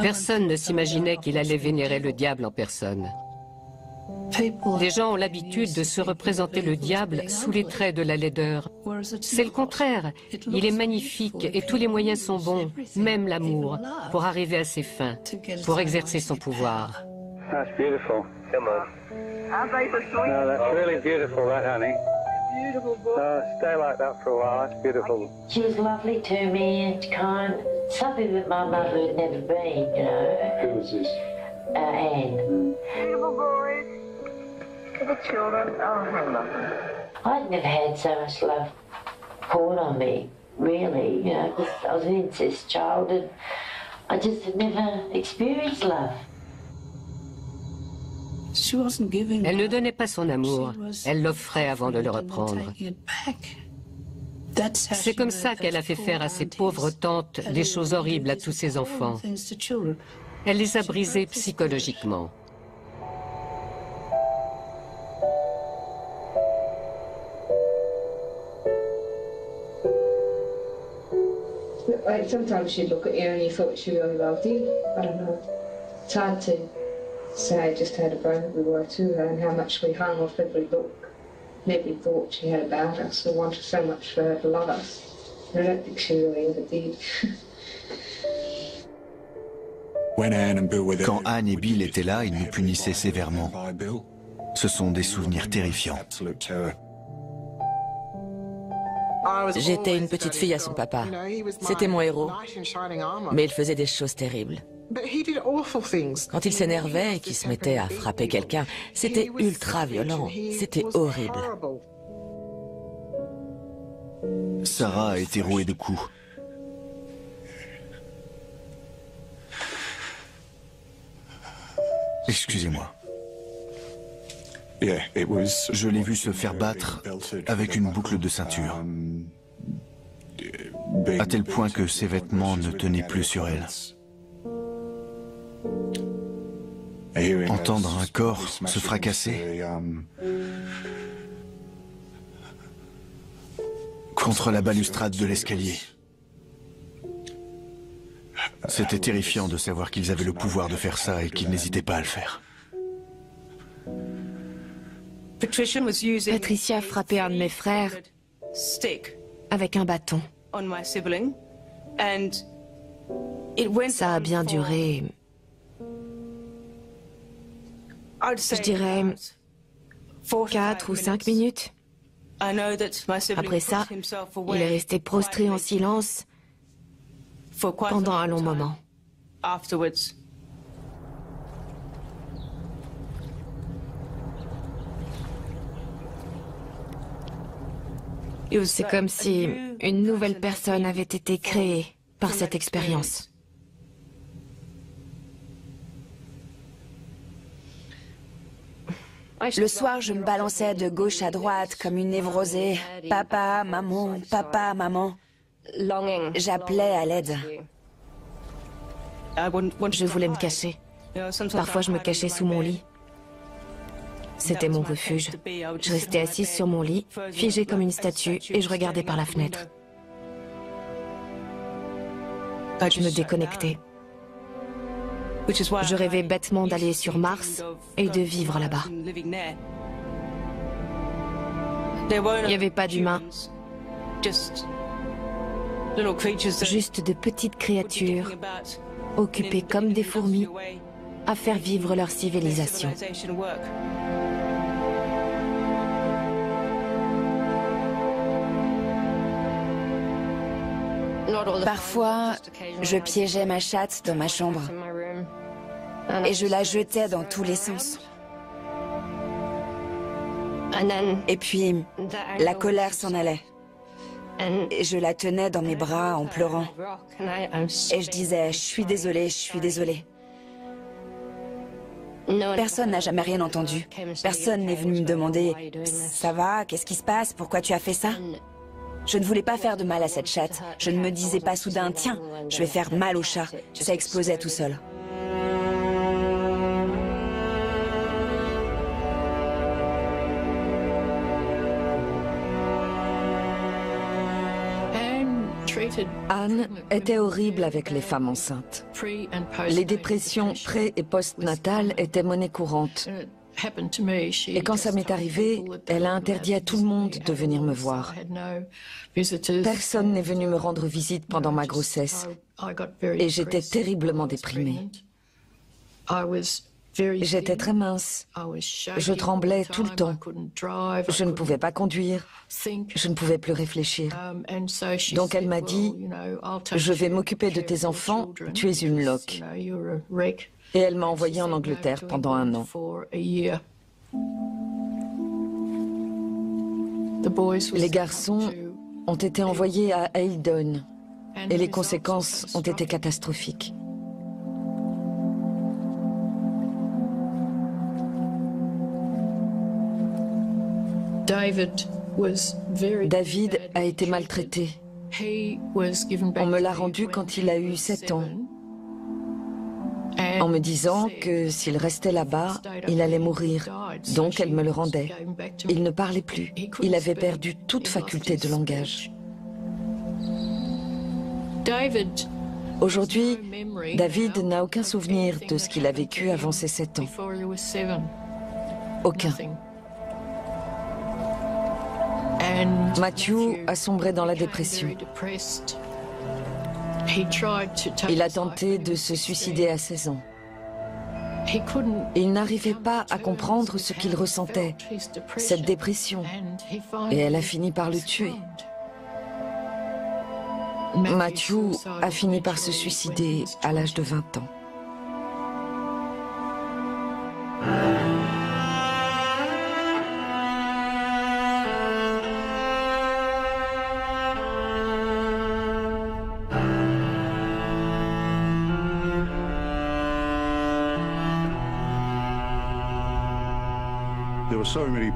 Personne ne s'imaginait qu'il allait vénérer le diable en personne. Les gens ont l'habitude de se représenter le diable sous les traits de la laideur. C'est le contraire. Il est magnifique et tous les moyens sont bons, même l'amour, pour arriver à ses fins, pour exercer son pouvoir. That's beautiful. Come on. No, that's really beautiful, that, honey. Beautiful boy. Stay like that for a while. That's beautiful. She was lovely to me and kind. Something that my mother had never been, you know. Who was this? Anne. Beautiful boys. For the children. Oh, how lovely. I'd never had so much love poured on me, really, you know, because I was an incest child and I just had never experienced love. Elle ne donnait pas son amour, elle l'offrait avant de le reprendre. C'est comme ça qu'elle a fait faire à ses pauvres tantes des choses horribles à tous ses enfants. Elle les a brisés psychologiquement. Like sometimes she'd look at you and you thought she really loved you. I don't know. It's hard to say. I just had a bone we were to her and how much we hung off every book and every thought she had about us and wanted so much for her to love us. And I don't think she really ever did. Quand Anne et Bill étaient là, ils nous punissaient sévèrement. Ce sont des souvenirs terrifiants. J'étais une petite fille à son papa. C'était mon héros. Mais il faisait des choses terribles. Quand il s'énervait et qu'il se mettait à frapper quelqu'un, c'était ultra violent. C'était horrible. Sarah a été rouée de coups. Excusez-moi. Je l'ai vu se faire battre avec une boucle de ceinture, à tel point que ses vêtements ne tenaient plus sur elle. Entendre un corps se fracasser contre la balustrade de l'escalier. C'était terrifiant de savoir qu'ils avaient le pouvoir de faire ça et qu'ils n'hésitaient pas à le faire. Patricia frappait un de mes frères avec un bâton. Ça a bien duré, je dirais, 4 ou 5 minutes. Après ça, il est resté prostré en silence pendant un long moment. C'est comme si une nouvelle personne avait été créée par cette expérience. Le soir, je me balançais de gauche à droite comme une névrosée. Papa, maman, papa, maman. J'appelais à l'aide. Je voulais me cacher. Parfois, je me cachais sous mon lit. C'était mon refuge. Je restais assise sur mon lit, figée comme une statue, et je regardais par la fenêtre. Je me déconnectais. Je rêvais bêtement d'aller sur Mars et de vivre là-bas. Il n'y avait pas d'humains. Juste de petites créatures, occupées comme des fourmis, à faire vivre leur civilisation. Parfois, je piégeais ma chatte dans ma chambre et je la jetais dans tous les sens. Et puis, la colère s'en allait. Et je la tenais dans mes bras en pleurant. Et je disais, je suis désolée, je suis désolée. Personne n'a jamais rien entendu. Personne n'est venu me demander, ça va, qu'est-ce qui se passe, pourquoi tu as fait ça? Je ne voulais pas faire de mal à cette chatte. Je ne me disais pas soudain, tiens, je vais faire mal au chat. Ça explosait tout seul. Anne était horrible avec les femmes enceintes. Les dépressions pré- et post-natales étaient monnaie courante. Et quand ça m'est arrivé, elle a interdit à tout le monde de venir me voir. Personne n'est venu me rendre visite pendant ma grossesse. Et j'étais terriblement déprimée. J'étais très mince. Je tremblais tout le temps. Je ne pouvais pas conduire. Je ne pouvais plus réfléchir. Donc elle m'a dit, je vais m'occuper de tes enfants, tu es une loque. Et elle m'a envoyée en Angleterre pendant 1 an. Les garçons ont été envoyés à Eildon et les conséquences ont été catastrophiques. David a été maltraité. On me l'a rendu quand il a eu 7 ans, en me disant que s'il restait là-bas, il allait mourir. Donc elle me le rendait. Il ne parlait plus. Il avait perdu toute faculté de langage. Aujourd'hui, David n'a aucun souvenir de ce qu'il a vécu avant ses 7 ans. Aucun. Matthew a sombré dans la dépression. Il a tenté de se suicider à 16 ans. Il n'arrivait pas à comprendre ce qu'il ressentait, cette dépression, et elle a fini par le tuer. Matthew a fini par se suicider à l'âge de 20 ans.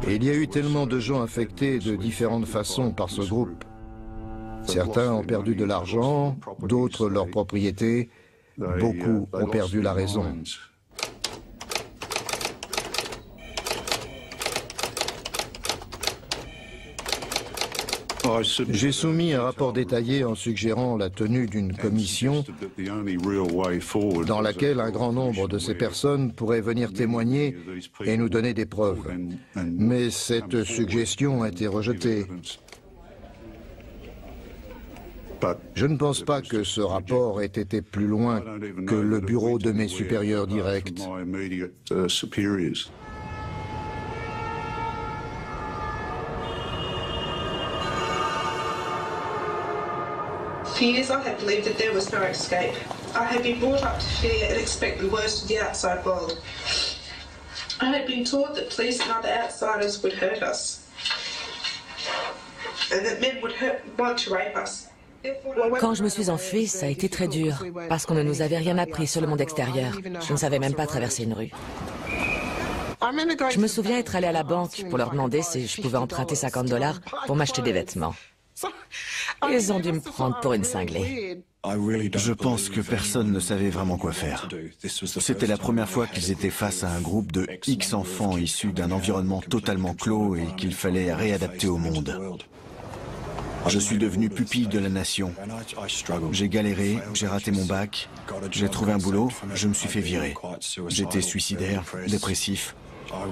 Il y a eu tellement de gens affectés de différentes façons par ce groupe. Certains ont perdu de l'argent, d'autres leur propriété, beaucoup ont perdu la raison. J'ai soumis un rapport détaillé en suggérant la tenue d'une commission dans laquelle un grand nombre de ces personnes pourraient venir témoigner et nous donner des preuves. Mais cette suggestion a été rejetée. Je ne pense pas que ce rapport ait été plus loin que le bureau de mes supérieurs directs. For years I had believed that there was no escape. I had been brought up to fear and expect the worst of the outside world. I had been taught that police and other outsiders would hurt us. Quand je me suis enfuie, ça a été très dur, parce qu'on ne nous avait rien appris sur le monde extérieur. Je ne savais même pas traverser une rue. Je me souviens être allée à la banque pour leur demander si je pouvais emprunter $50 pour m'acheter des vêtements. Ils ont dû me prendre pour une cinglée. Je pense que personne ne savait vraiment quoi faire. C'était la première fois qu'ils étaient face à un groupe de X enfants issus d'un environnement totalement clos et qu'il fallait réadapter au monde. Je suis devenu pupille de la nation. J'ai galéré, j'ai raté mon bac, j'ai trouvé un boulot, je me suis fait virer. J'étais suicidaire, dépressif,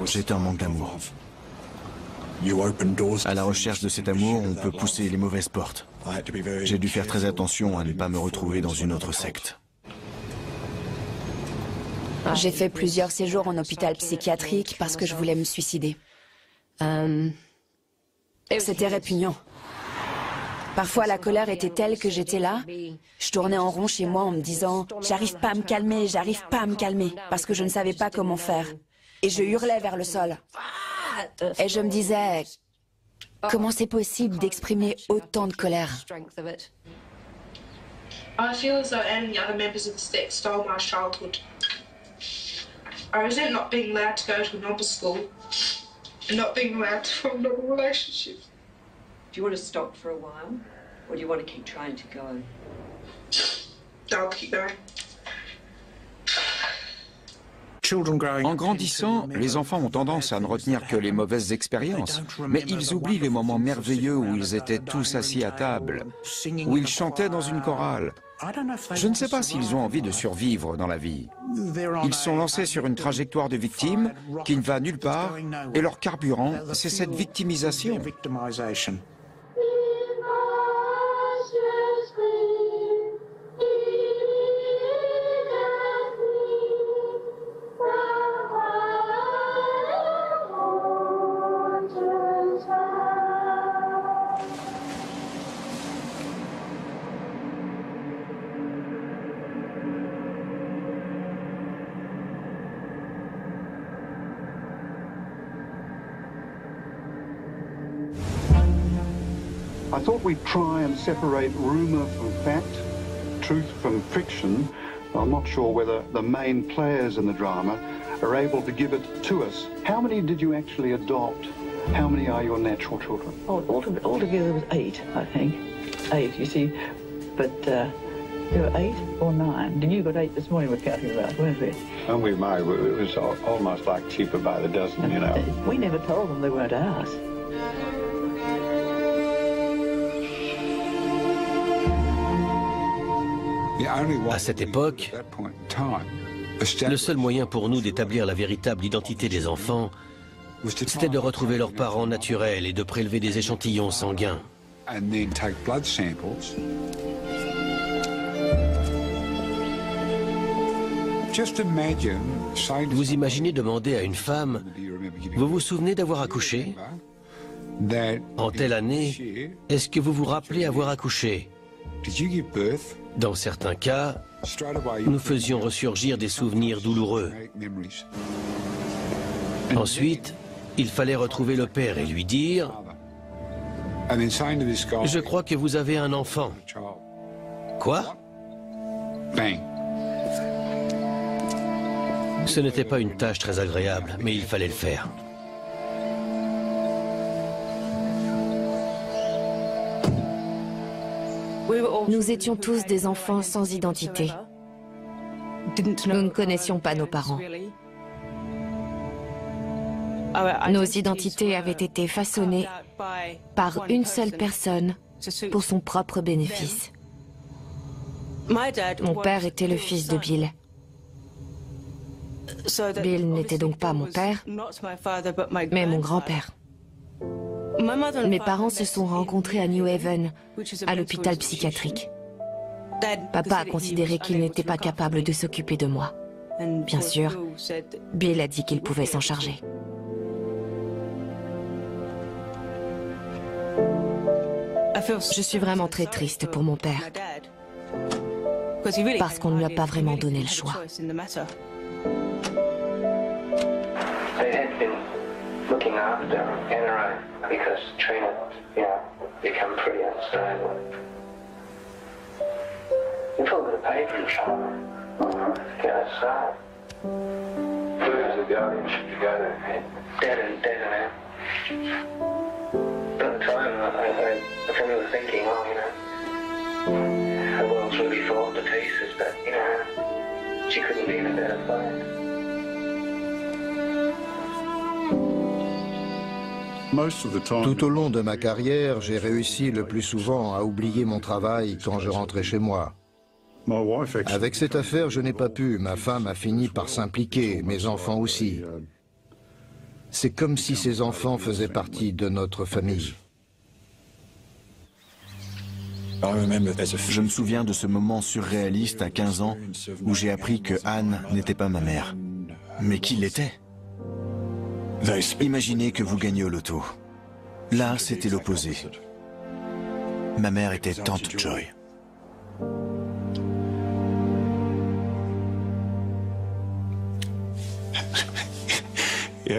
j'étais en manque d'amour. À la recherche de cet amour, on peut pousser les mauvaises portes. J'ai dû faire très attention à ne pas me retrouver dans une autre secte. J'ai fait plusieurs séjours en hôpital psychiatrique parce que je voulais me suicider. C'était répugnant. Parfois, la colère était telle que j'étais là. Je tournais en rond chez moi en me disant « J'arrive pas à me calmer, j'arrive pas à me calmer » parce que je ne savais pas comment faire. Et je hurlais vers le sol. Et je me disais « Comment c'est possible d'exprimer autant de colère ?» I feel as though Anne and the other members of the sect stole my childhood. I resent not being allowed to go to a normal school and not being allowed to form normal relationships. Do you want to stop for a while, or do you want to keep trying to go? I'll keep going. En grandissant, les enfants ont tendance à ne retenir que les mauvaises expériences, mais ils oublient les moments merveilleux où ils étaient tous assis à table, où ils chantaient dans une chorale. Je ne sais pas s'ils ont envie de survivre dans la vie. Ils sont lancés sur une trajectoire de victimes qui ne va nulle part, et leur carburant, c'est cette victimisation. I thought we'd try and separate rumour from fact, truth from fiction. I'm not sure whether the main players in the drama are able to give it to us. How many did you actually adopt? How many are your natural children? Altogether was 8, I think. 8, you see. But there were 8 or 9. And you got 8 this morning we're counting about, weren't we? And it was almost like cheaper by the dozen, you know. We never told them they weren't ours. À cette époque, le seul moyen pour nous d'établir la véritable identité des enfants, c'était de retrouver leurs parents naturels et de prélever des échantillons sanguins. Vous imaginez demander à une femme, vous vous souvenez d'avoir accouché? En telle année, est-ce que vous vous rappelez avoir accouché? Dans certains cas, nous faisions ressurgir des souvenirs douloureux. Ensuite, il fallait retrouver le père et lui dire « Je crois que vous avez un enfant. » Quoi? Ce n'était pas une tâche très agréable, mais il fallait le faire. Nous étions tous des enfants sans identité. Nous ne connaissions pas nos parents. Nos identités avaient été façonnées par une seule personne pour son propre bénéfice. Mon père était le fils de Bill. Bill n'était donc pas mon père, mais mon grand-père. Mes parents se sont rencontrés à New Haven, à l'hôpital psychiatrique. Papa a considéré qu'il n'était pas capable de s'occuper de moi. Bien sûr, Bill a dit qu'il pouvait s'en charger. Je suis vraiment très triste pour mon père, parce qu'on ne lui a pas vraiment donné le choix. Looking after Anna because Trina, become pretty unstable. You feel a bit of paper in shoulder. Get outside. Where's the guardian should you go there? Dead and out. At the time, I remember thinking, well, you know, the world's really fallen to pieces, but, you know, she couldn't be in a better place. Tout au long de ma carrière, j'ai réussi le plus souvent à oublier mon travail quand je rentrais chez moi. Avec cette affaire, je n'ai pas pu. Ma femme a fini par s'impliquer, mes enfants aussi. C'est comme si ces enfants faisaient partie de notre famille. Je me souviens de ce moment surréaliste à 15 ans où j'ai appris que Anne n'était pas ma mère. Mais qui l'était? Imaginez que vous gagnez au loto. Là, c'était l'opposé. Ma mère était Tante Joy.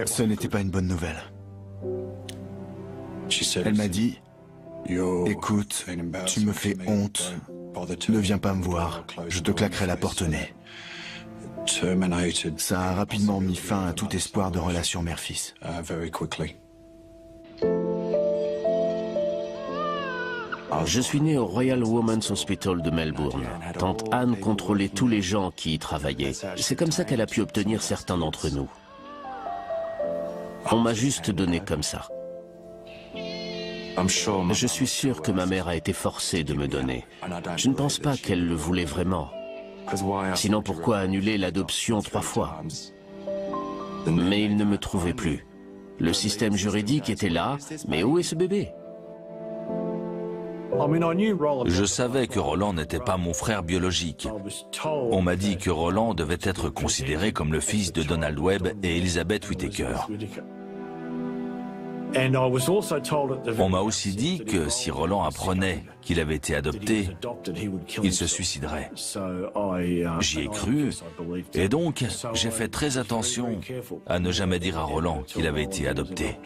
Ce n'était pas une bonne nouvelle. Elle m'a dit, écoute, tu me fais honte, ne viens pas me voir, je te claquerai la porte au nez. Ça a rapidement mis fin à tout espoir de relation mère-fils. Je suis né au Royal Women's Hospital de Melbourne. Tante Anne contrôlait tous les gens qui y travaillaient. C'est comme ça qu'elle a pu obtenir certains d'entre nous. On m'a juste donné comme ça. Je suis sûr que ma mère a été forcée de me donner. Je ne pense pas qu'elle le voulait vraiment. Sinon, pourquoi annuler l'adoption 3 fois? Mais il ne me trouvait plus. Le système juridique était là, mais où est ce bébé? Je savais que Roland n'était pas mon frère biologique. On m'a dit que Roland devait être considéré comme le fils de Donald Webb et Elizabeth Whittaker. On m'a aussi dit que si Roland apprenait qu'il avait été adopté, il se suiciderait. J'y ai cru, et donc j'ai fait très attention à ne jamais dire à Roland qu'il avait été adopté.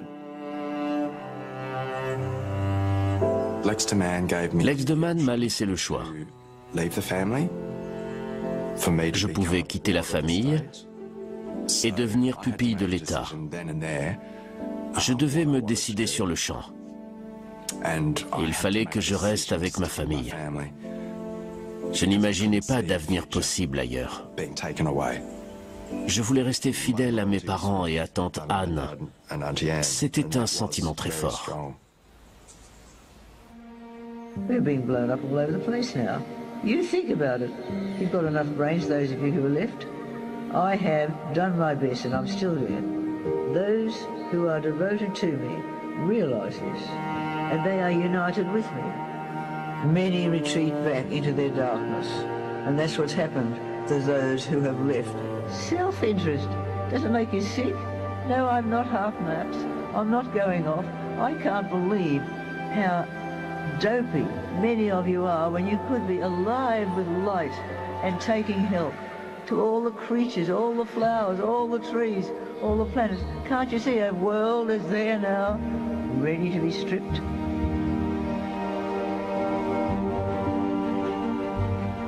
L'ex-de-man m'a laissé le choix. Je pouvais quitter la famille et devenir pupille de l'État. Je devais me décider sur le champ. Il fallait que je reste avec ma famille. Je n'imaginais pas d'avenir possible ailleurs. Je voulais rester fidèle à mes parents et à tante Anne. C'était un sentiment très fort. We're being blown up all over the place now. You think about it. You've got enough brains, those of you who are left. I have done my best and I'm still there. Those who are devoted to me realise this, and they are united with me. Many retreat back into their darkness, and that's what's happened to those who have left. Self-interest. Does it make you sick? No, I'm not half-napped. I'm not going off. I can't believe how dopey many of you are when you could be alive with light and taking help to all the creatures, all the flowers, all the trees, all the planets. Can't you see a world is there now, ready to be stripped?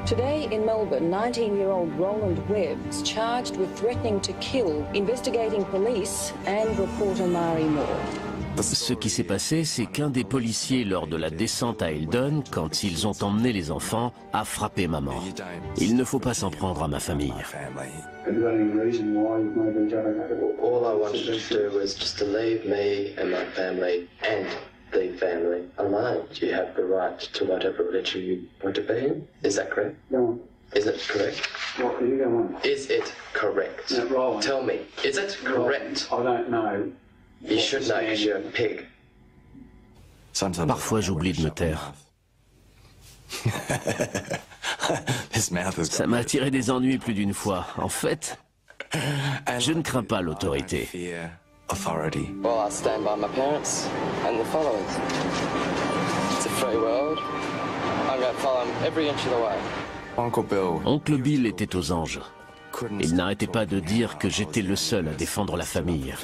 Today in Melbourne, 19-year-old Roland Webb is charged with threatening to kill investigating police and reporter Mari Moore. Ce qui s'est passé, c'est qu'un des policiers, lors de la descente à Eldon, quand ils ont emmené les enfants, a frappé maman. Il ne faut pas s'en prendre à ma famille. All I wanted to do was just to leave me and my family and the family alone. You have the right to whatever religion you want to be in. Is that correct? No. Is it correct? What can you go on? Is it correct? No, Roland. Tell me, is it correct? I don't know. You should know because you're a pig. Parfois, j'oublie de me taire. Ça m'a attiré des ennuis plus d'une fois. En fait, je ne crains pas l'autorité. Well, I stand by my parents and the followers. It's a free world. I'm going to follow them every inch of the way. Oncle Bill était aux anges. Il n'arrêtait pas de dire que j'étais le seul à défendre la famille.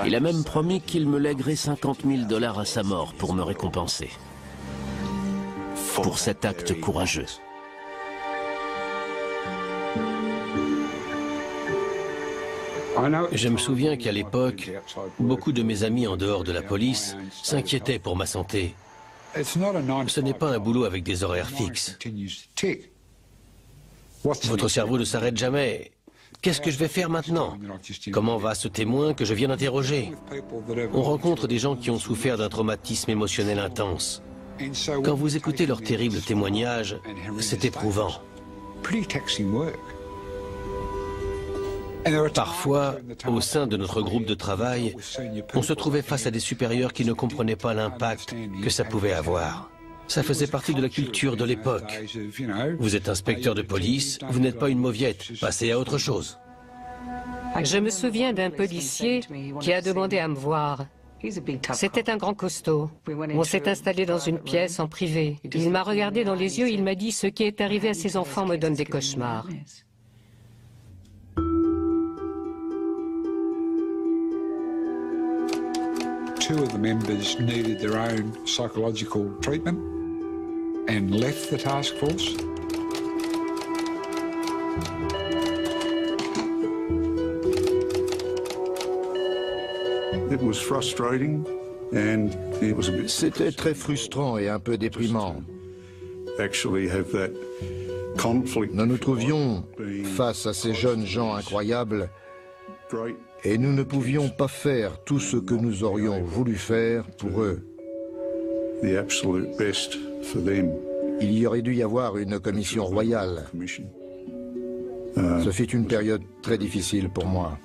Il a même promis qu'il me lèguerait 50 000 $ à sa mort pour me récompenser. Pour cet acte courageux. Je me souviens qu'à l'époque, beaucoup de mes amis en dehors de la police s'inquiétaient pour ma santé. Ce n'est pas un boulot avec des horaires fixes. Votre cerveau ne s'arrête jamais. Qu'est-ce que je vais faire maintenant? Comment va ce témoin que je viens d'interroger? On rencontre des gens qui ont souffert d'un traumatisme émotionnel intense. Quand vous écoutez leurs terribles témoignages, c'est éprouvant. Parfois, au sein de notre groupe de travail, on se trouvait face à des supérieurs qui ne comprenaient pas l'impact que ça pouvait avoir. Ça faisait partie de la culture de l'époque. Vous êtes inspecteur de police, vous n'êtes pas une mauviette, passez à autre chose. Je me souviens d'un policier qui a demandé à me voir. C'était un grand costaud. On s'est installé dans une pièce en privé. Il m'a regardé dans les yeux et il m'a dit « Ce qui est arrivé à ces enfants me donne des cauchemars ». Two of the members needed their own psychological treatment and left the task force. It was frustrating and it was a bit... C'était très frustrant et un peu déprimant. Nous nous trouvions face à ces jeunes gens incroyables et nous ne pouvions pas faire tout ce que nous aurions voulu faire pour eux. Il y aurait dû y avoir une commission royale. Ce fut une période très difficile pour moi.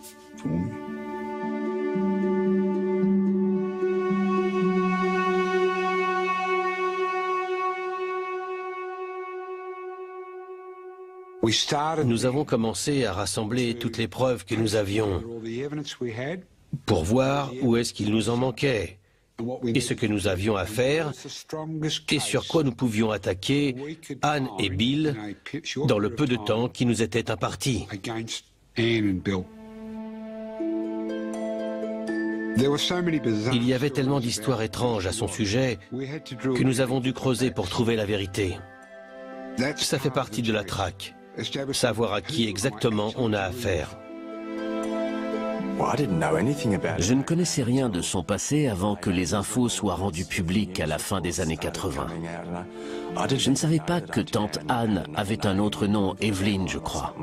Nous avons commencé à rassembler toutes les preuves que nous avions pour voir où est-ce qu'il nous en manquait et ce que nous avions à faire et sur quoi nous pouvions attaquer Anne et Bill dans le peu de temps qui nous était imparti. Il y avait tellement d'histoires étranges à son sujet que nous avons dû creuser pour trouver la vérité. Ça fait partie de la traque. Savoir à qui exactement on a affaire. Je ne connaissais rien de son passé avant que les infos soient rendues publiques à la fin des années 80. Je ne savais pas que tante Anne avait un autre nom, Evelyn, je crois.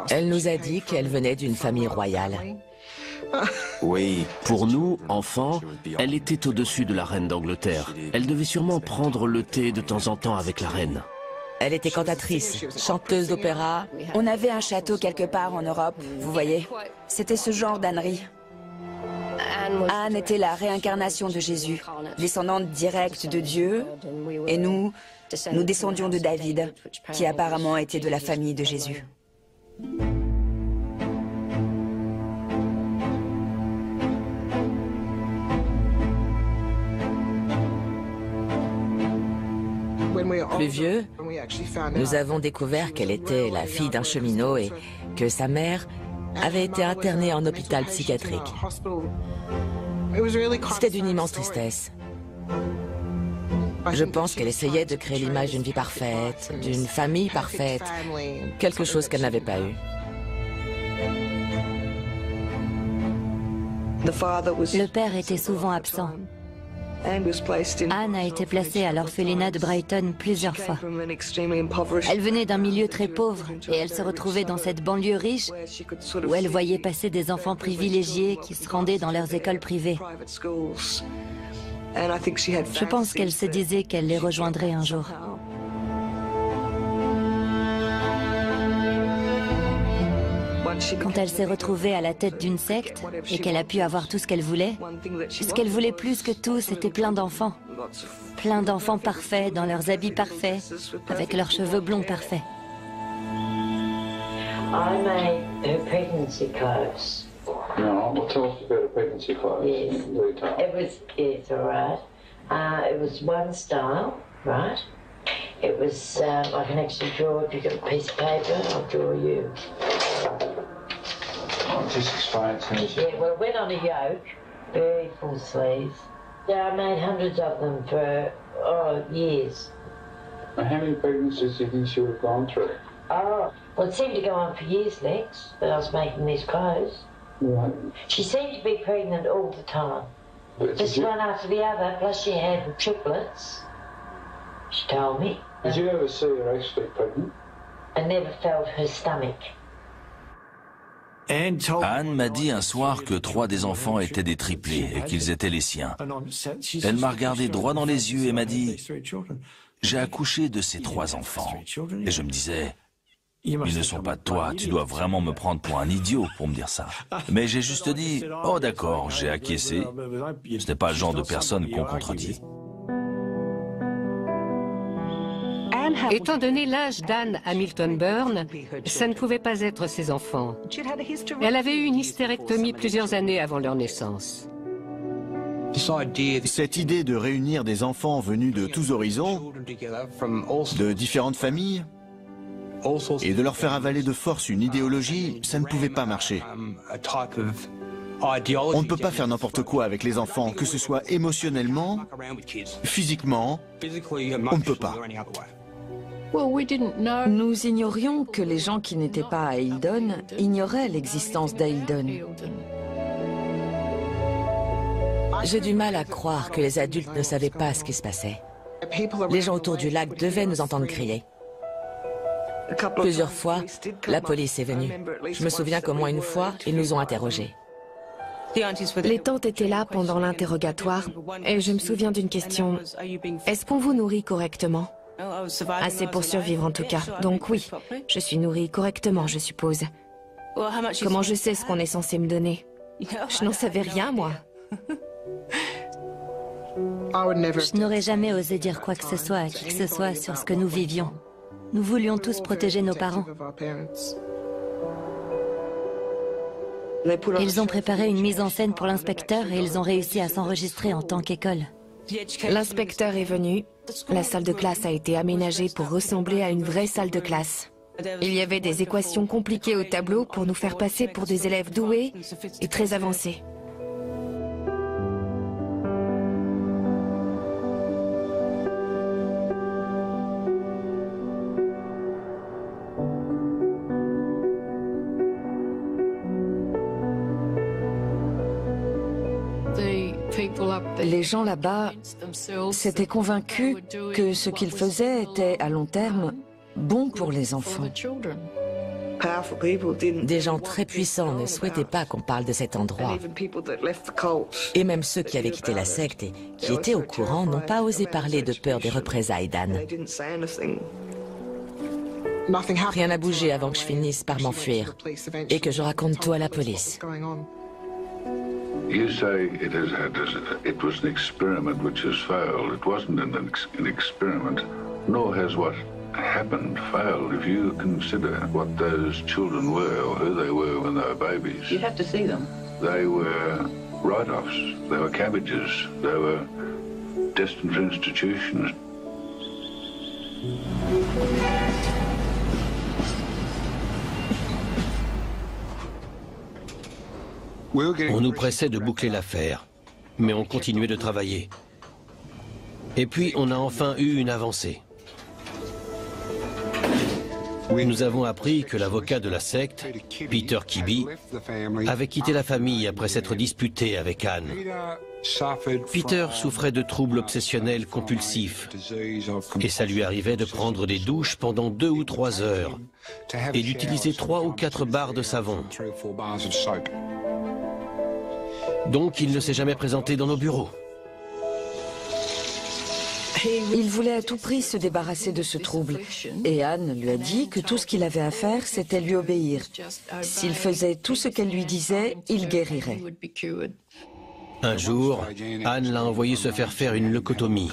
Elle nous a dit qu'elle venait d'une famille royale. Oui, pour nous, enfants, elle était au-dessus de la reine d'Angleterre. Elle devait sûrement prendre le thé de temps en temps avec la reine. Elle était cantatrice, chanteuse d'opéra. On avait un château quelque part en Europe, vous voyez. C'était ce genre d'ânerie. Anne était la réincarnation de Jésus, descendante directe de Dieu, et nous descendions de David, qui apparemment était de la famille de Jésus. Plus vieux, nous avons découvert qu'elle était la fille d'un cheminot et que sa mère avait été internée en hôpital psychiatrique. C'était d'une immense tristesse. Je pense qu'elle essayait de créer l'image d'une vie parfaite, d'une famille parfaite, quelque chose qu'elle n'avait pas eu. Le père était souvent absent. Anne a été placée à l'orphelinat de Brighton plusieurs fois. Elle venait d'un milieu très pauvre et elle se retrouvait dans cette banlieue riche où elle voyait passer des enfants privilégiés qui se rendaient dans leurs écoles privées. Je pense qu'elle se disait qu'elle les rejoindrait un jour. Quand elle s'est retrouvée à la tête d'une secte et qu'elle a pu avoir tout ce qu'elle voulait plus que tout, c'était plein d'enfants. Plein d'enfants parfaits, dans leurs habits parfaits, avec leurs cheveux blonds parfaits. I made her pregnancy clothes. No, well, tell us about a pregnancy clothes. Yes. It's all right. It was one style, right? It was, I can actually draw, if you've got a piece of paper, I'll draw you. Just explain it to me. Yeah, well, it went on a yoke, very full sleeves. Yeah, I made hundreds of them for, years. How many pregnancies do you think she would have gone through? Oh, well, it seemed to go on for years, Lex, that I was making these clothes. Right. She seemed to be pregnant all the time. Just one after the other, plus she had triplets, she told me. Did you ever see her actually pregnant? I never felt her stomach. Anne m'a dit un soir que 3 des enfants étaient des triplés et qu'ils étaient les siens. Elle m'a regardé droit dans les yeux et m'a dit « J'ai accouché de ces 3 enfants. » Et je me disais « Ils ne sont pas de toi, tu dois vraiment me prendre pour un idiot pour me dire ça. » Mais j'ai juste dit « Oh d'accord, j'ai acquiescé. Ce n'est pas le genre de personne qu'on contredit. » Étant donné l'âge d'Anne Hamilton Byrne, ça ne pouvait pas être ses enfants. Elle avait eu une hystérectomie plusieurs années avant leur naissance. Cette idée de réunir des enfants venus de tous horizons, de différentes familles, et de leur faire avaler de force une idéologie, ça ne pouvait pas marcher. On ne peut pas faire n'importe quoi avec les enfants, que ce soit émotionnellement, physiquement, on ne peut pas. Nous ignorions que les gens qui n'étaient pas à Eildon ignoraient l'existence d'Eildon. J'ai du mal à croire que les adultes ne savaient pas ce qui se passait. Les gens autour du lac devaient nous entendre crier. Plusieurs fois, la police est venue. Je me souviens qu'au moins une fois, ils nous ont interrogés. Les tantes étaient là pendant l'interrogatoire et je me souviens d'une question. Est-ce qu'on vous nourrit correctement ? Assez pour survivre en tout cas. Donc oui, je suis nourrie correctement, je suppose. Comment je sais ce qu'on est censé me donner? Je n'en savais rien, moi. Je n'aurais jamais osé dire quoi que ce soit à qui que ce soit sur ce que nous vivions. Nous voulions tous protéger nos parents. Ils ont préparé une mise en scène pour l'inspecteur et ils ont réussi à s'enregistrer en tant qu'école. L'inspecteur est venu. La salle de classe a été aménagée pour ressembler à une vraie salle de classe. Il y avait des équations compliquées au tableau pour nous faire passer pour des élèves doués et très avancés. Les gens là-bas s'étaient convaincus que ce qu'ils faisaient était, à long terme, bon pour les enfants. Des gens très puissants ne souhaitaient pas qu'on parle de cet endroit. Et même ceux qui avaient quitté la secte et qui étaient au courant n'ont pas osé parler de peur des représailles d'Anne. Rien n'a bougé avant que je finisse par m'enfuir et que je raconte tout à la police. You say it was an experiment which has failed. It wasn't an experiment, nor has what happened failed. If you consider what those children were or who they were when they were babies. You have to see them. They were write-offs, they were cabbages, they were destined for institutions. On nous pressait de boucler l'affaire, mais on continuait de travailler. Et puis on a enfin eu une avancée. Nous avons appris que l'avocat de la secte, Peter Kibbe, avait quitté la famille après s'être disputé avec Anne. Peter souffrait de troubles obsessionnels compulsifs et ça lui arrivait de prendre des douches pendant 2 ou 3 heures et d'utiliser 3 ou 4 barres de savon. Donc il ne s'est jamais présenté dans nos bureaux. Il voulait à tout prix se débarrasser de ce trouble. Et Anne lui a dit que tout ce qu'il avait à faire, c'était lui obéir. S'il faisait tout ce qu'elle lui disait, il guérirait. Un jour, Anne l'a envoyé se faire une leucotomie.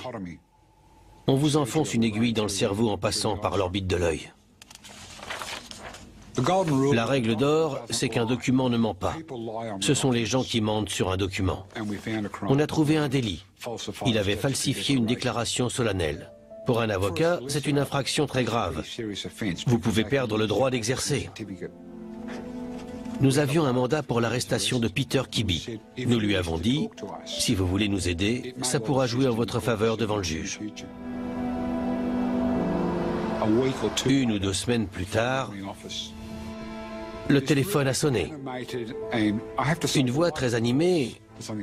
On vous enfonce une aiguille dans le cerveau en passant par l'orbite de l'œil. La règle d'or, c'est qu'un document ne ment pas. Ce sont les gens qui mentent sur un document. On a trouvé un délit. Il avait falsifié une déclaration solennelle. Pour un avocat, c'est une infraction très grave. Vous pouvez perdre le droit d'exercer. Nous avions un mandat pour l'arrestation de Peter Kibbe. Nous lui avons dit, si vous voulez nous aider, ça pourra jouer en votre faveur devant le juge. 1 ou 2 semaines plus tard, le téléphone a sonné. Une voix très animée,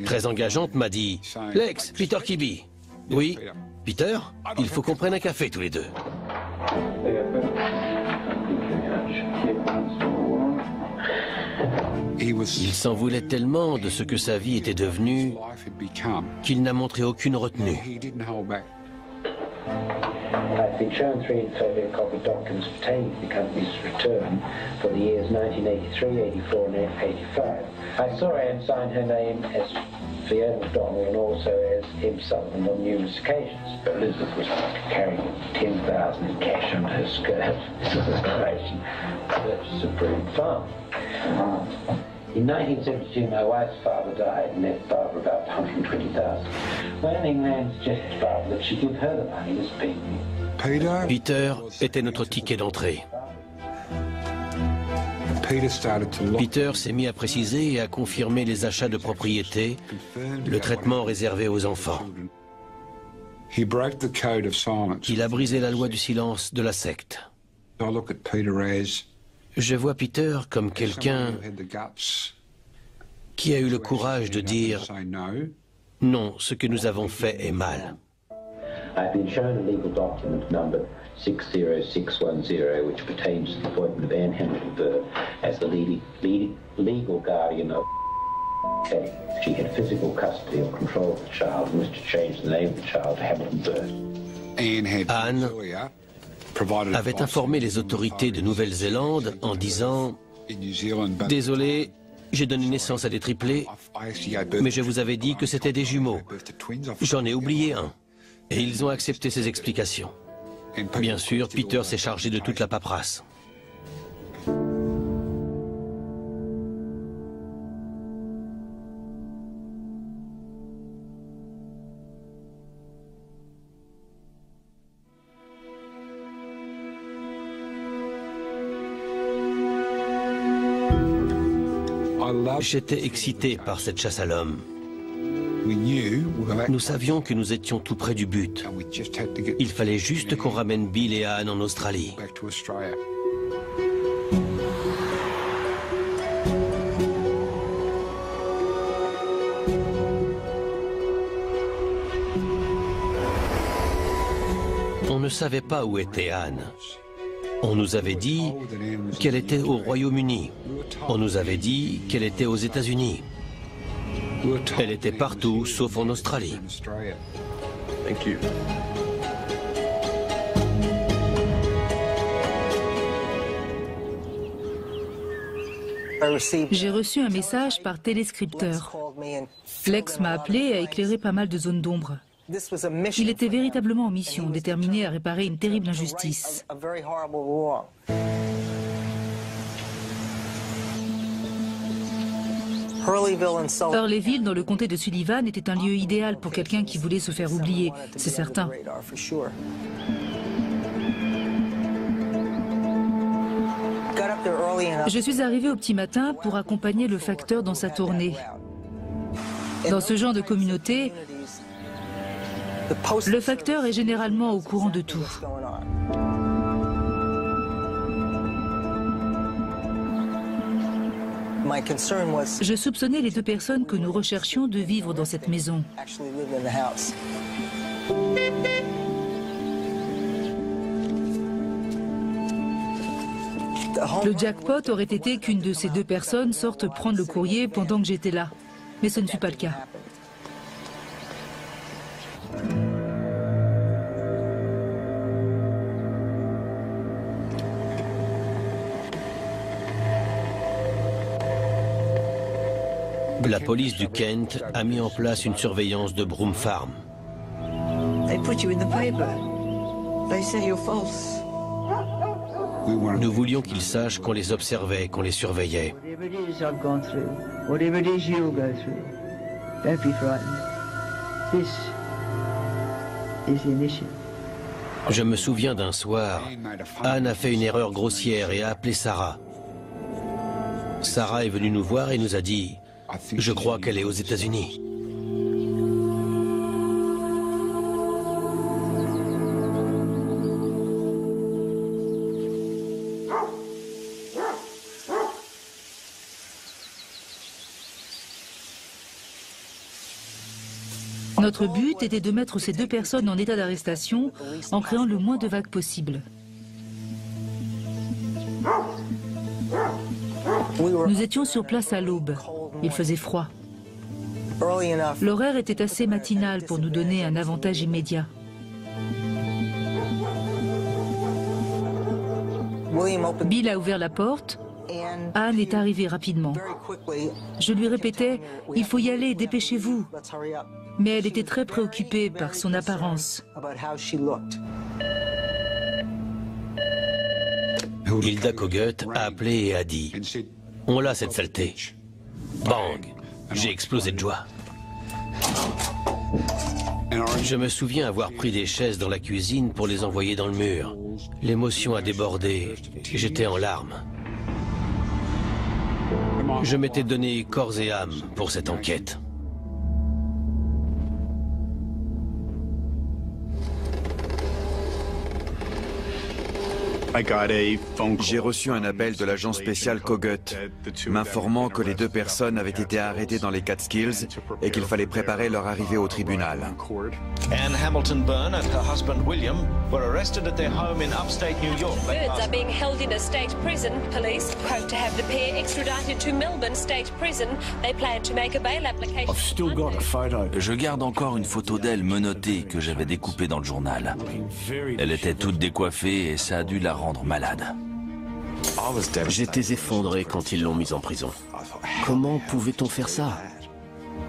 très engageante m'a dit « Lex, Peter Kibbe. » « Oui, Peter, il faut qu'on prenne un café tous les deux. » Il s'en voulait tellement de ce que sa vie était devenue qu'il n'a montré aucune retenue. I've been shown 3 photocopied documents pertaining to the company's return for the years 1983, 84 and 85. I saw Anne sign her name as Fiona McDonald and also as M. Sullivan on numerous occasions. But Elizabeth was carrying 10,000 in cash under her skirt. This was a relation to purchase of Broome Farm. In 1972, my wife's father died and left Barbara about 120,000. My young man suggested to Barbara that she give her the money as being... Peter était notre ticket d'entrée. Peter s'est mis à préciser et à confirmer les achats de propriété, le traitement réservé aux enfants. Il a brisé la loi du silence de la secte. Je vois Peter comme quelqu'un qui a eu le courage de dire « Non, ce que nous avons fait est mal ». I've been shown a legal document number 60610, which pertains to the appointment of Anne Hamilton Bird as the legal guardian of Kelly. She had physical custody or control of the child and was to change the name of the child to Hamilton Bird. Anne avait informé les autorités de Nouvelle-Zélande en disant « Désolé, j'ai donné naissance à des triplés, mais je vous avais dit que c'était des jumeaux. J'en ai oublié un. » Et ils ont accepté ces explications. Bien sûr, Peter s'est chargé de toute la paperasse. J'étais excité par cette chasse à l'homme. Nous savions que nous étions tout près du but. Il fallait juste qu'on ramène Bill et Anne en Australie. On ne savait pas où était Anne. On nous avait dit qu'elle était au Royaume-Uni. On nous avait dit qu'elle était aux États-Unis. Elle était partout, sauf en Australie. Thank you. J'ai reçu un message par téléscripteur. Lex m'a appelé et a éclairé pas mal de zones d'ombre. Il était véritablement en mission, déterminé à réparer une terrible injustice. Hurleyville, dans le comté de Sullivan, était un lieu idéal pour quelqu'un qui voulait se faire oublier, c'est certain. Je suis arrivé au petit matin pour accompagner le facteur dans sa tournée. Dans ce genre de communauté, le facteur est généralement au courant de tout. Je soupçonnais les deux personnes que nous recherchions de vivre dans cette maison. Le jackpot aurait été qu'une de ces deux personnes sorte prendre le courrier pendant que j'étais là. Mais ce ne fut pas le cas. La police du Kent a mis en place une surveillance de Broome Farm. Nous voulions qu'ils sachent qu'on les observait, qu'on les surveillait. Je me souviens d'un soir, Anne a fait une erreur grossière et a appelé Sarah. Sarah est venue nous voir et nous a dit « Je crois qu'elle est aux États-Unis ». Notre but était de mettre ces deux personnes en état d'arrestation en créant le moins de vagues possible. Nous étions sur place à l'aube. Il faisait froid. L'horaire était assez matinal pour nous donner un avantage immédiat. Bill a ouvert la porte. Anne est arrivée rapidement. Je lui répétais « Il faut y aller, dépêchez-vous ». Mais elle était très préoccupée par son apparence. Hilda Kogut a appelé et a dit « On l'a cette saleté ». Bang! J'ai explosé de joie. Je me souviens avoir pris des chaises dans la cuisine pour les envoyer dans le mur. L'émotion a débordé. J'étais en larmes. Je m'étais donné corps et âme pour cette enquête. J'ai reçu un appel de l'agent spécial Kogut m'informant que les deux personnes avaient été arrêtées dans les Catskills et qu'il fallait préparer leur arrivée au tribunal. Anne Hamilton Byrne and her husband William were arrested at their home in upstate New York. Birds are being held in a state prison. Police hope to have the pair extradited to Melbourne State Prison. They plan to make a bail application. Je garde encore une photo d'elle menottée que j'avais découpée dans le journal. Elle était toute décoiffée et ça a dû la rendre malade. J'étais effondré quand ils l'ont mise en prison. Comment pouvait-on faire ça?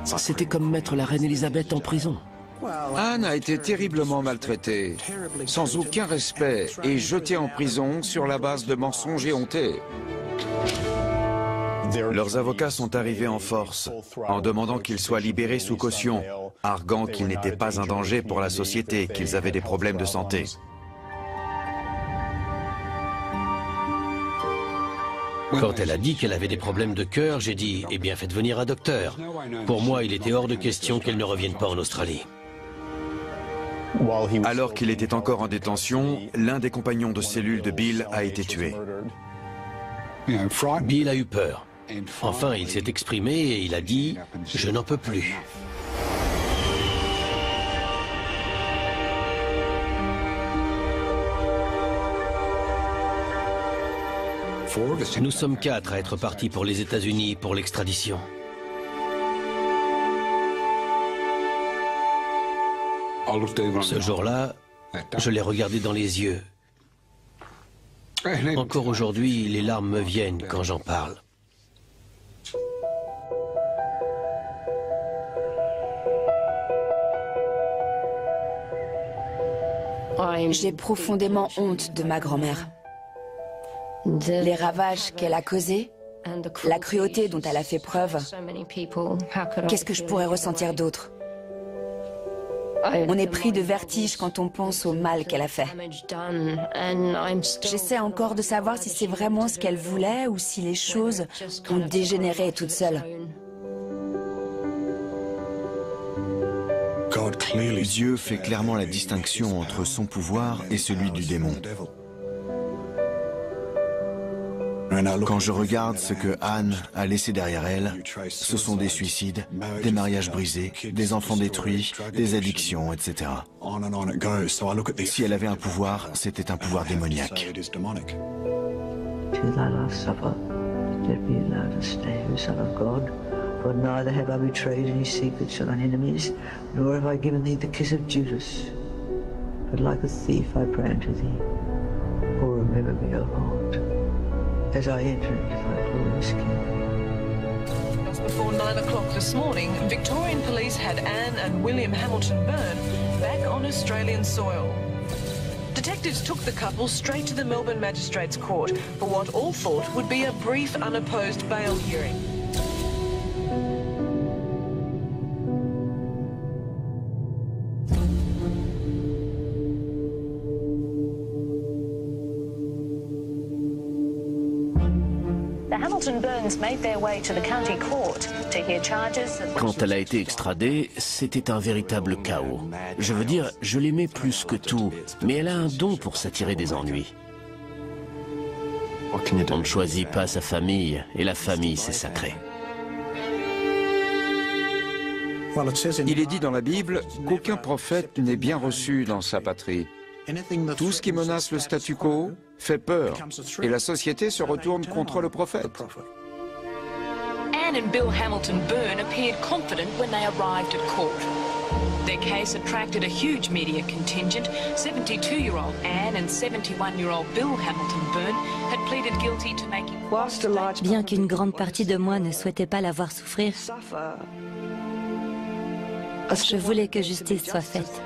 C'était comme mettre la reine Elisabeth en prison. Anne a été terriblement maltraitée, sans aucun respect, et jetée en prison sur la base de mensonges éhontés. Leurs avocats sont arrivés en force, en demandant qu'ils soient libérés sous caution, arguant qu'ils n'étaient pas un danger pour la société, qu'ils avaient des problèmes de santé. Quand elle a dit qu'elle avait des problèmes de cœur, j'ai dit « Eh bien, faites venir un docteur ». Pour moi, il était hors de question qu'elle ne revienne pas en Australie. Alors qu'il était encore en détention, l'un des compagnons de cellule de Bill a été tué. Bill a eu peur. Enfin, il s'est exprimé et il a dit « Je n'en peux plus ». Nous sommes 4 à être partis pour les États-Unis pour l'extradition. Ce jour-là, je l'ai regardé dans les yeux. Encore aujourd'hui, les larmes me viennent quand j'en parle. J'ai profondément honte de ma grand-mère. Les ravages qu'elle a causés, la cruauté dont elle a fait preuve. Qu'est-ce que je pourrais ressentir d'autre? On est pris de vertige quand on pense au mal qu'elle a fait. J'essaie encore de savoir si c'est vraiment ce qu'elle voulait ou si les choses ont dégénéré toutes seules. Dieu fait clairement la distinction entre son pouvoir et celui du démon. Quand je regarde ce que Anne a laissé derrière elle, ce sont des suicides, des mariages brisés, des enfants détruits, des addictions, etc. Si elle avait un pouvoir, c'était un pouvoir démoniaque. For neither have I betrayed any secrets to thine enemies, nor have I given thee the kiss of Judas. But like a thief I pray unto thee, oh remember me, O Lord, as I enter into thy glorious kingdom. Just before 9 o'clock this morning, Victorian police had Anne and William Hamilton Byrne back on Australian soil. Detectives took the couple straight to the Melbourne Magistrates Court for what all thought would be a brief unopposed bail hearing. Quand elle a été extradée, c'était un véritable chaos. Je veux dire, je l'aimais plus que tout, mais elle a un don pour s'attirer des ennuis. On ne choisit pas sa famille, et la famille, c'est sacré. Il est dit dans la Bible qu'aucun prophète n'est bien reçu dans sa patrie. Tout ce qui menace le statu quo fait peur, et la société se retourne contre le prophète. Anne and Bill Hamilton Byrne appeared confident when they arrived at court. Their case attracted a huge media contingent. 72-year-old Anne and 71-year-old Bill Hamilton Byrne had pleaded guilty to making... Bien qu'une grande partie de moi ne souhaitait pas la voir souffrir, je voulais que justice soit faite.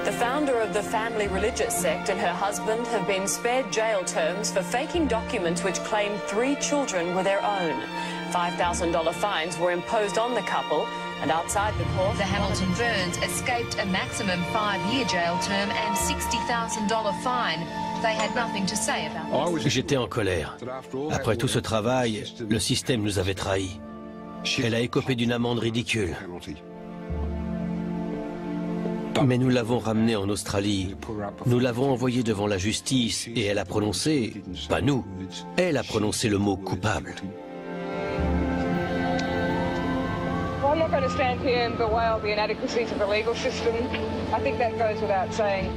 The founder of the family religious sect and her husband have been spared jail terms for faking documents which claim 3 children were their own. $5,000 fines were imposed on the couple, and outside the court, the Hamilton Byrnes escaped a maximum 5-year jail term and $60,000 fine. They had nothing to say about this. J'étais en colère. Après tout ce travail, le système nous avait trahis. Elle a écopé d'une amende ridicule. Mais nous l'avons ramenée en Australie. Nous l'avons envoyée devant la justice et elle a prononcé, pas nous, elle a prononcé le mot coupable. I'm not going to stand here and bewail the inadequacies of the legal system. I think that goes without saying.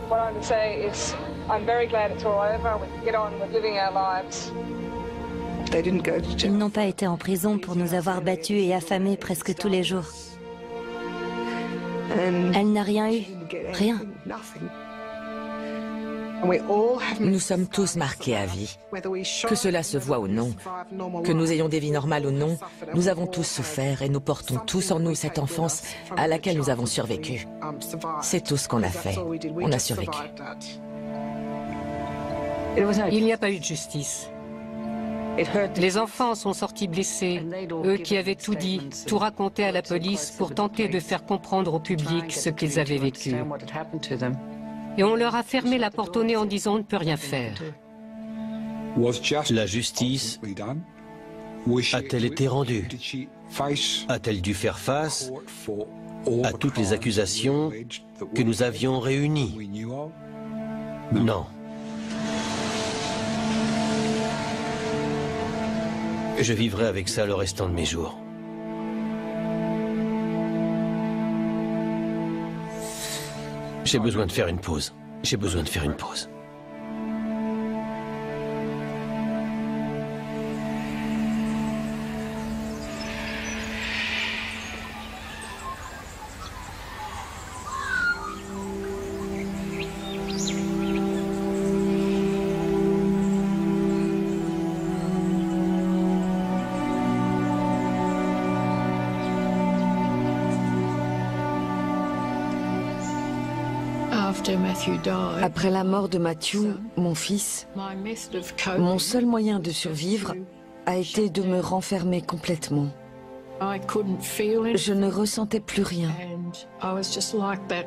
What I'm going to say is I'm very glad it's all over. We can get on with living our lives. Ils n'ont pas été en prison pour nous avoir battus et affamés presque tous les jours. Elle n'a rien eu, rien. Nous sommes tous marqués à vie. Que cela se voit ou non, que nous ayons des vies normales ou non, nous avons tous souffert et nous portons tous en nous cette enfance à laquelle nous avons survécu. C'est tout ce qu'on a fait. On a survécu. Il n'y a pas eu de justice. Les enfants sont sortis blessés, eux qui avaient tout dit, tout raconté à la police pour tenter de faire comprendre au public ce qu'ils avaient vécu. Et on leur a fermé la porte au nez en disant on ne peut rien faire. La justice a-t-elle été rendue? A-t-elle dû faire face à toutes les accusations que nous avions réunies? Non. Je vivrai avec ça le restant de mes jours. J'ai besoin de faire une pause. J'ai besoin de faire une pause. Après la mort de Matthew, mon fils, mon seul moyen de survivre a été de me renfermer complètement. Je ne ressentais plus rien.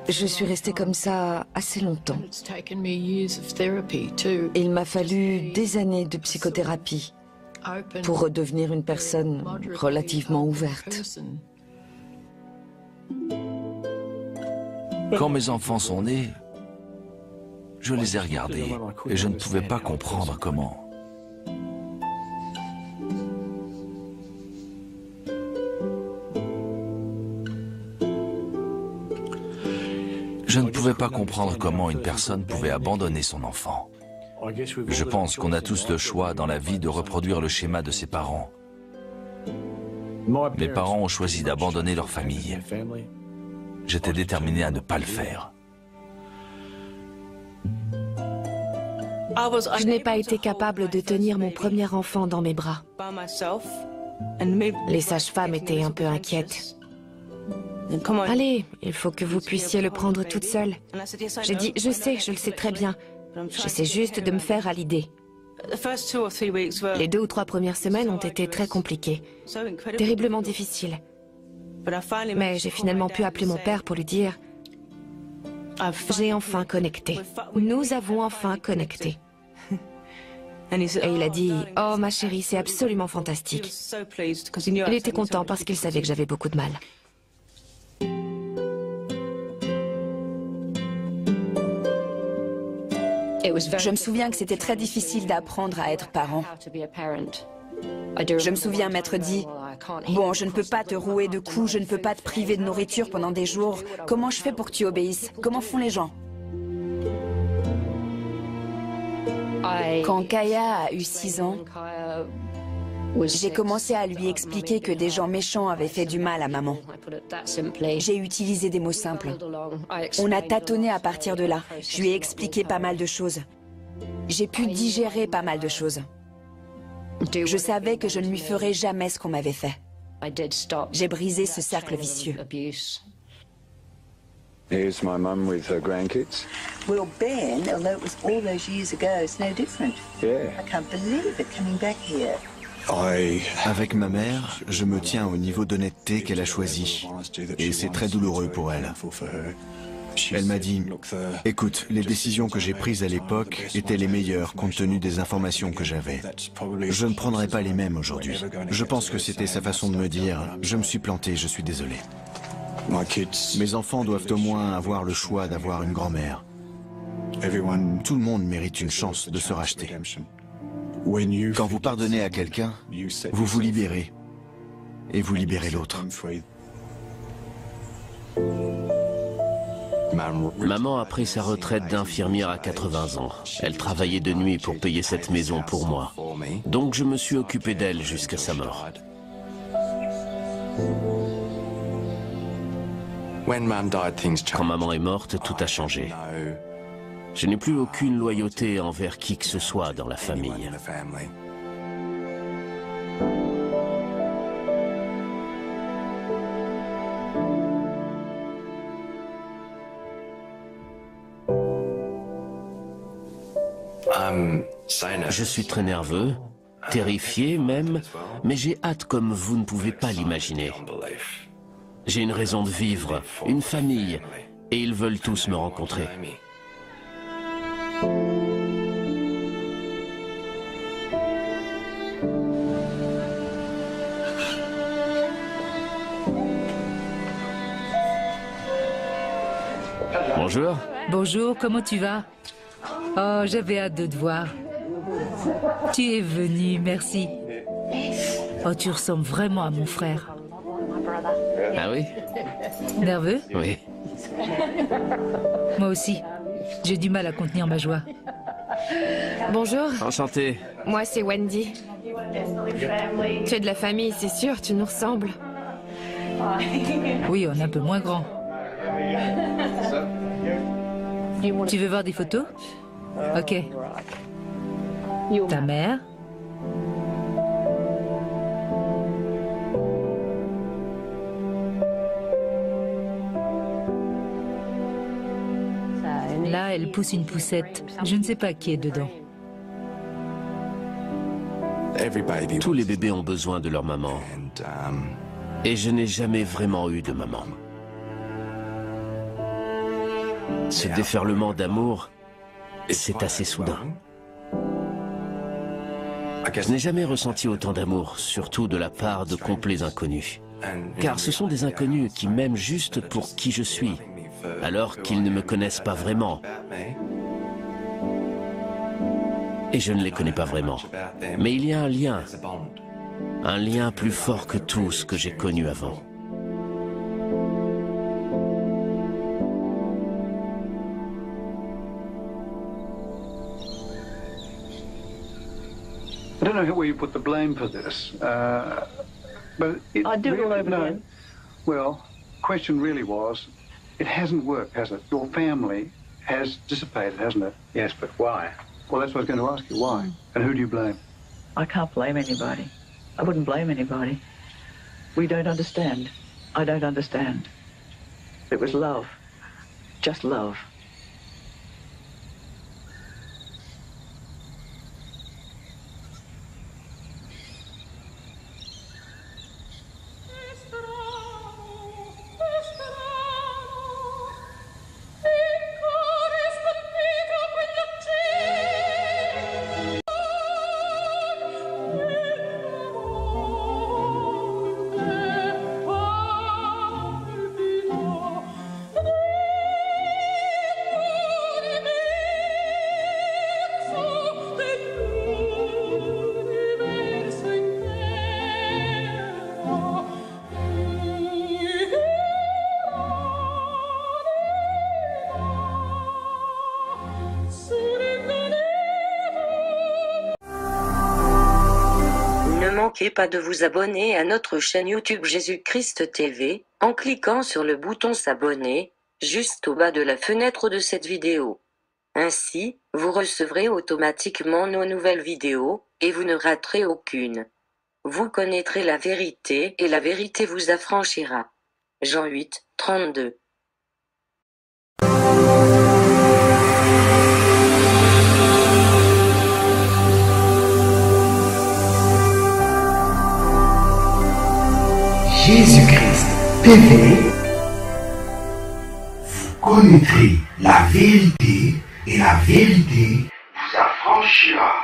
Je suis restée comme ça assez longtemps. Il m'a fallu des années de psychothérapie pour redevenir une personne relativement ouverte. Quand mes enfants sont nés, je les ai regardés et je ne pouvais pas comprendre comment. Je ne pouvais pas comprendre comment une personne pouvait abandonner son enfant. Je pense qu'on a tous le choix dans la vie de reproduire le schéma de ses parents. Mes parents ont choisi d'abandonner leur famille. J'étais déterminé à ne pas le faire. Je n'ai pas été capable de tenir mon premier enfant dans mes bras. Les sages-femmes étaient un peu inquiètes. Allez, il faut que vous puissiez le prendre toute seule. J'ai dit, je sais, je le sais très bien. J'essaie juste de me faire à l'idée. Les 2 ou 3 premières semaines ont été très compliquées, terriblement difficiles. Mais j'ai finalement pu appeler mon père pour lui dire J'ai enfin connecté. Nous avons enfin connecté. Et il a dit, oh ma chérie, c'est absolument fantastique. Il était content parce qu'il savait que j'avais beaucoup de mal. Je me souviens que c'était très difficile d'apprendre à être parent. Je me souviens m'être dit, bon, je ne peux pas te rouer de coups, je ne peux pas te priver de nourriture pendant des jours. Comment je fais pour que tu obéisses? Comment font les gens? Quand Kaya a eu 6 ans, j'ai commencé à lui expliquer que des gens méchants avaient fait du mal à maman. J'ai utilisé des mots simples. On a tâtonné à partir de là. Je lui ai expliqué pas mal de choses. J'ai pu digérer pas mal de choses. Je savais que je ne lui ferais jamais ce qu'on m'avait fait. J'ai brisé ce cercle vicieux. Here's my mum with her grandkids. Well, Ben, although it was all those years ago, it's no different. Yeah. I can't believe it coming back here. Avec ma mère, je me tiens au niveau d'honnêteté qu'elle a choisi. Et c'est très douloureux pour elle. Elle m'a dit, écoute, les décisions que j'ai prises à l'époque étaient les meilleures compte tenu des informations que j'avais. Je ne prendrai pas les mêmes aujourd'hui. Je pense que c'était sa façon de me dire, je me suis planté, je suis désolé. Mes enfants doivent au moins avoir le choix d'avoir une grand-mère. Tout le monde mérite une chance de se racheter. Quand vous pardonnez à quelqu'un, vous vous libérez. Et vous libérez l'autre. Maman a pris sa retraite d'infirmière à 80 ans. Elle travaillait de nuit pour payer cette maison pour moi. Donc je me suis occupé d'elle jusqu'à sa mort. Quand maman est morte, tout a changé. Je n'ai plus aucune loyauté envers qui que ce soit dans la famille. Je suis très nerveux, terrifié même, mais j'ai hâte comme vous ne pouvez pas l'imaginer. J'ai une raison de vivre, une famille, et ils veulent tous me rencontrer. Bonjour. Bonjour, comment tu vas? Oh, j'avais hâte de te voir. Tu es venu, merci. Oh, tu ressembles vraiment à mon frère. Ah oui? Nerveux? Oui. Moi aussi. J'ai du mal à contenir ma joie. Bonjour. Enchanté. Moi, c'est Wendy. Tu es de la famille, c'est sûr, tu nous ressembles. Oui, on est un peu moins grand. Tu veux voir des photos? Ok. Ta mère? Là, elle pousse une poussette. Je ne sais pas qui est dedans. Tous les bébés ont besoin de leur maman. Et je n'ai jamais vraiment eu de maman. Ce déferlement d'amour, c'est assez soudain. Je n'ai jamais ressenti autant d'amour, surtout de la part de complets inconnus. Car ce sont des inconnus qui m'aiment juste pour qui je suis, alors qu'ils ne me connaissent pas vraiment. Et je ne les connais pas vraiment. Mais il y a un lien plus fort que tout ce que j'ai connu avant. I don't know where you put the blame for this, but I do it all over again. Well, question really was, it hasn't worked, has it? Your family has dissipated, hasn't it? Yes, but why? Well, that's what I was going to ask you. Why? And who do you blame? I can't blame anybody. I wouldn't blame anybody. We don't understand. I don't understand. It was love. Just love. manquez pas de vous abonner à notre chaîne YouTube Jésus-Christ TV, en cliquant sur le bouton s'abonner, juste au bas de la fenêtre de cette vidéo. Ainsi, vous recevrez automatiquement nos nouvelles vidéos, et vous ne raterez aucune. Vous connaîtrez la vérité et la vérité vous affranchira. Jean 8, 32. Jésus-Christ TV, vous connaîtrez la vérité et la vérité vous affranchira.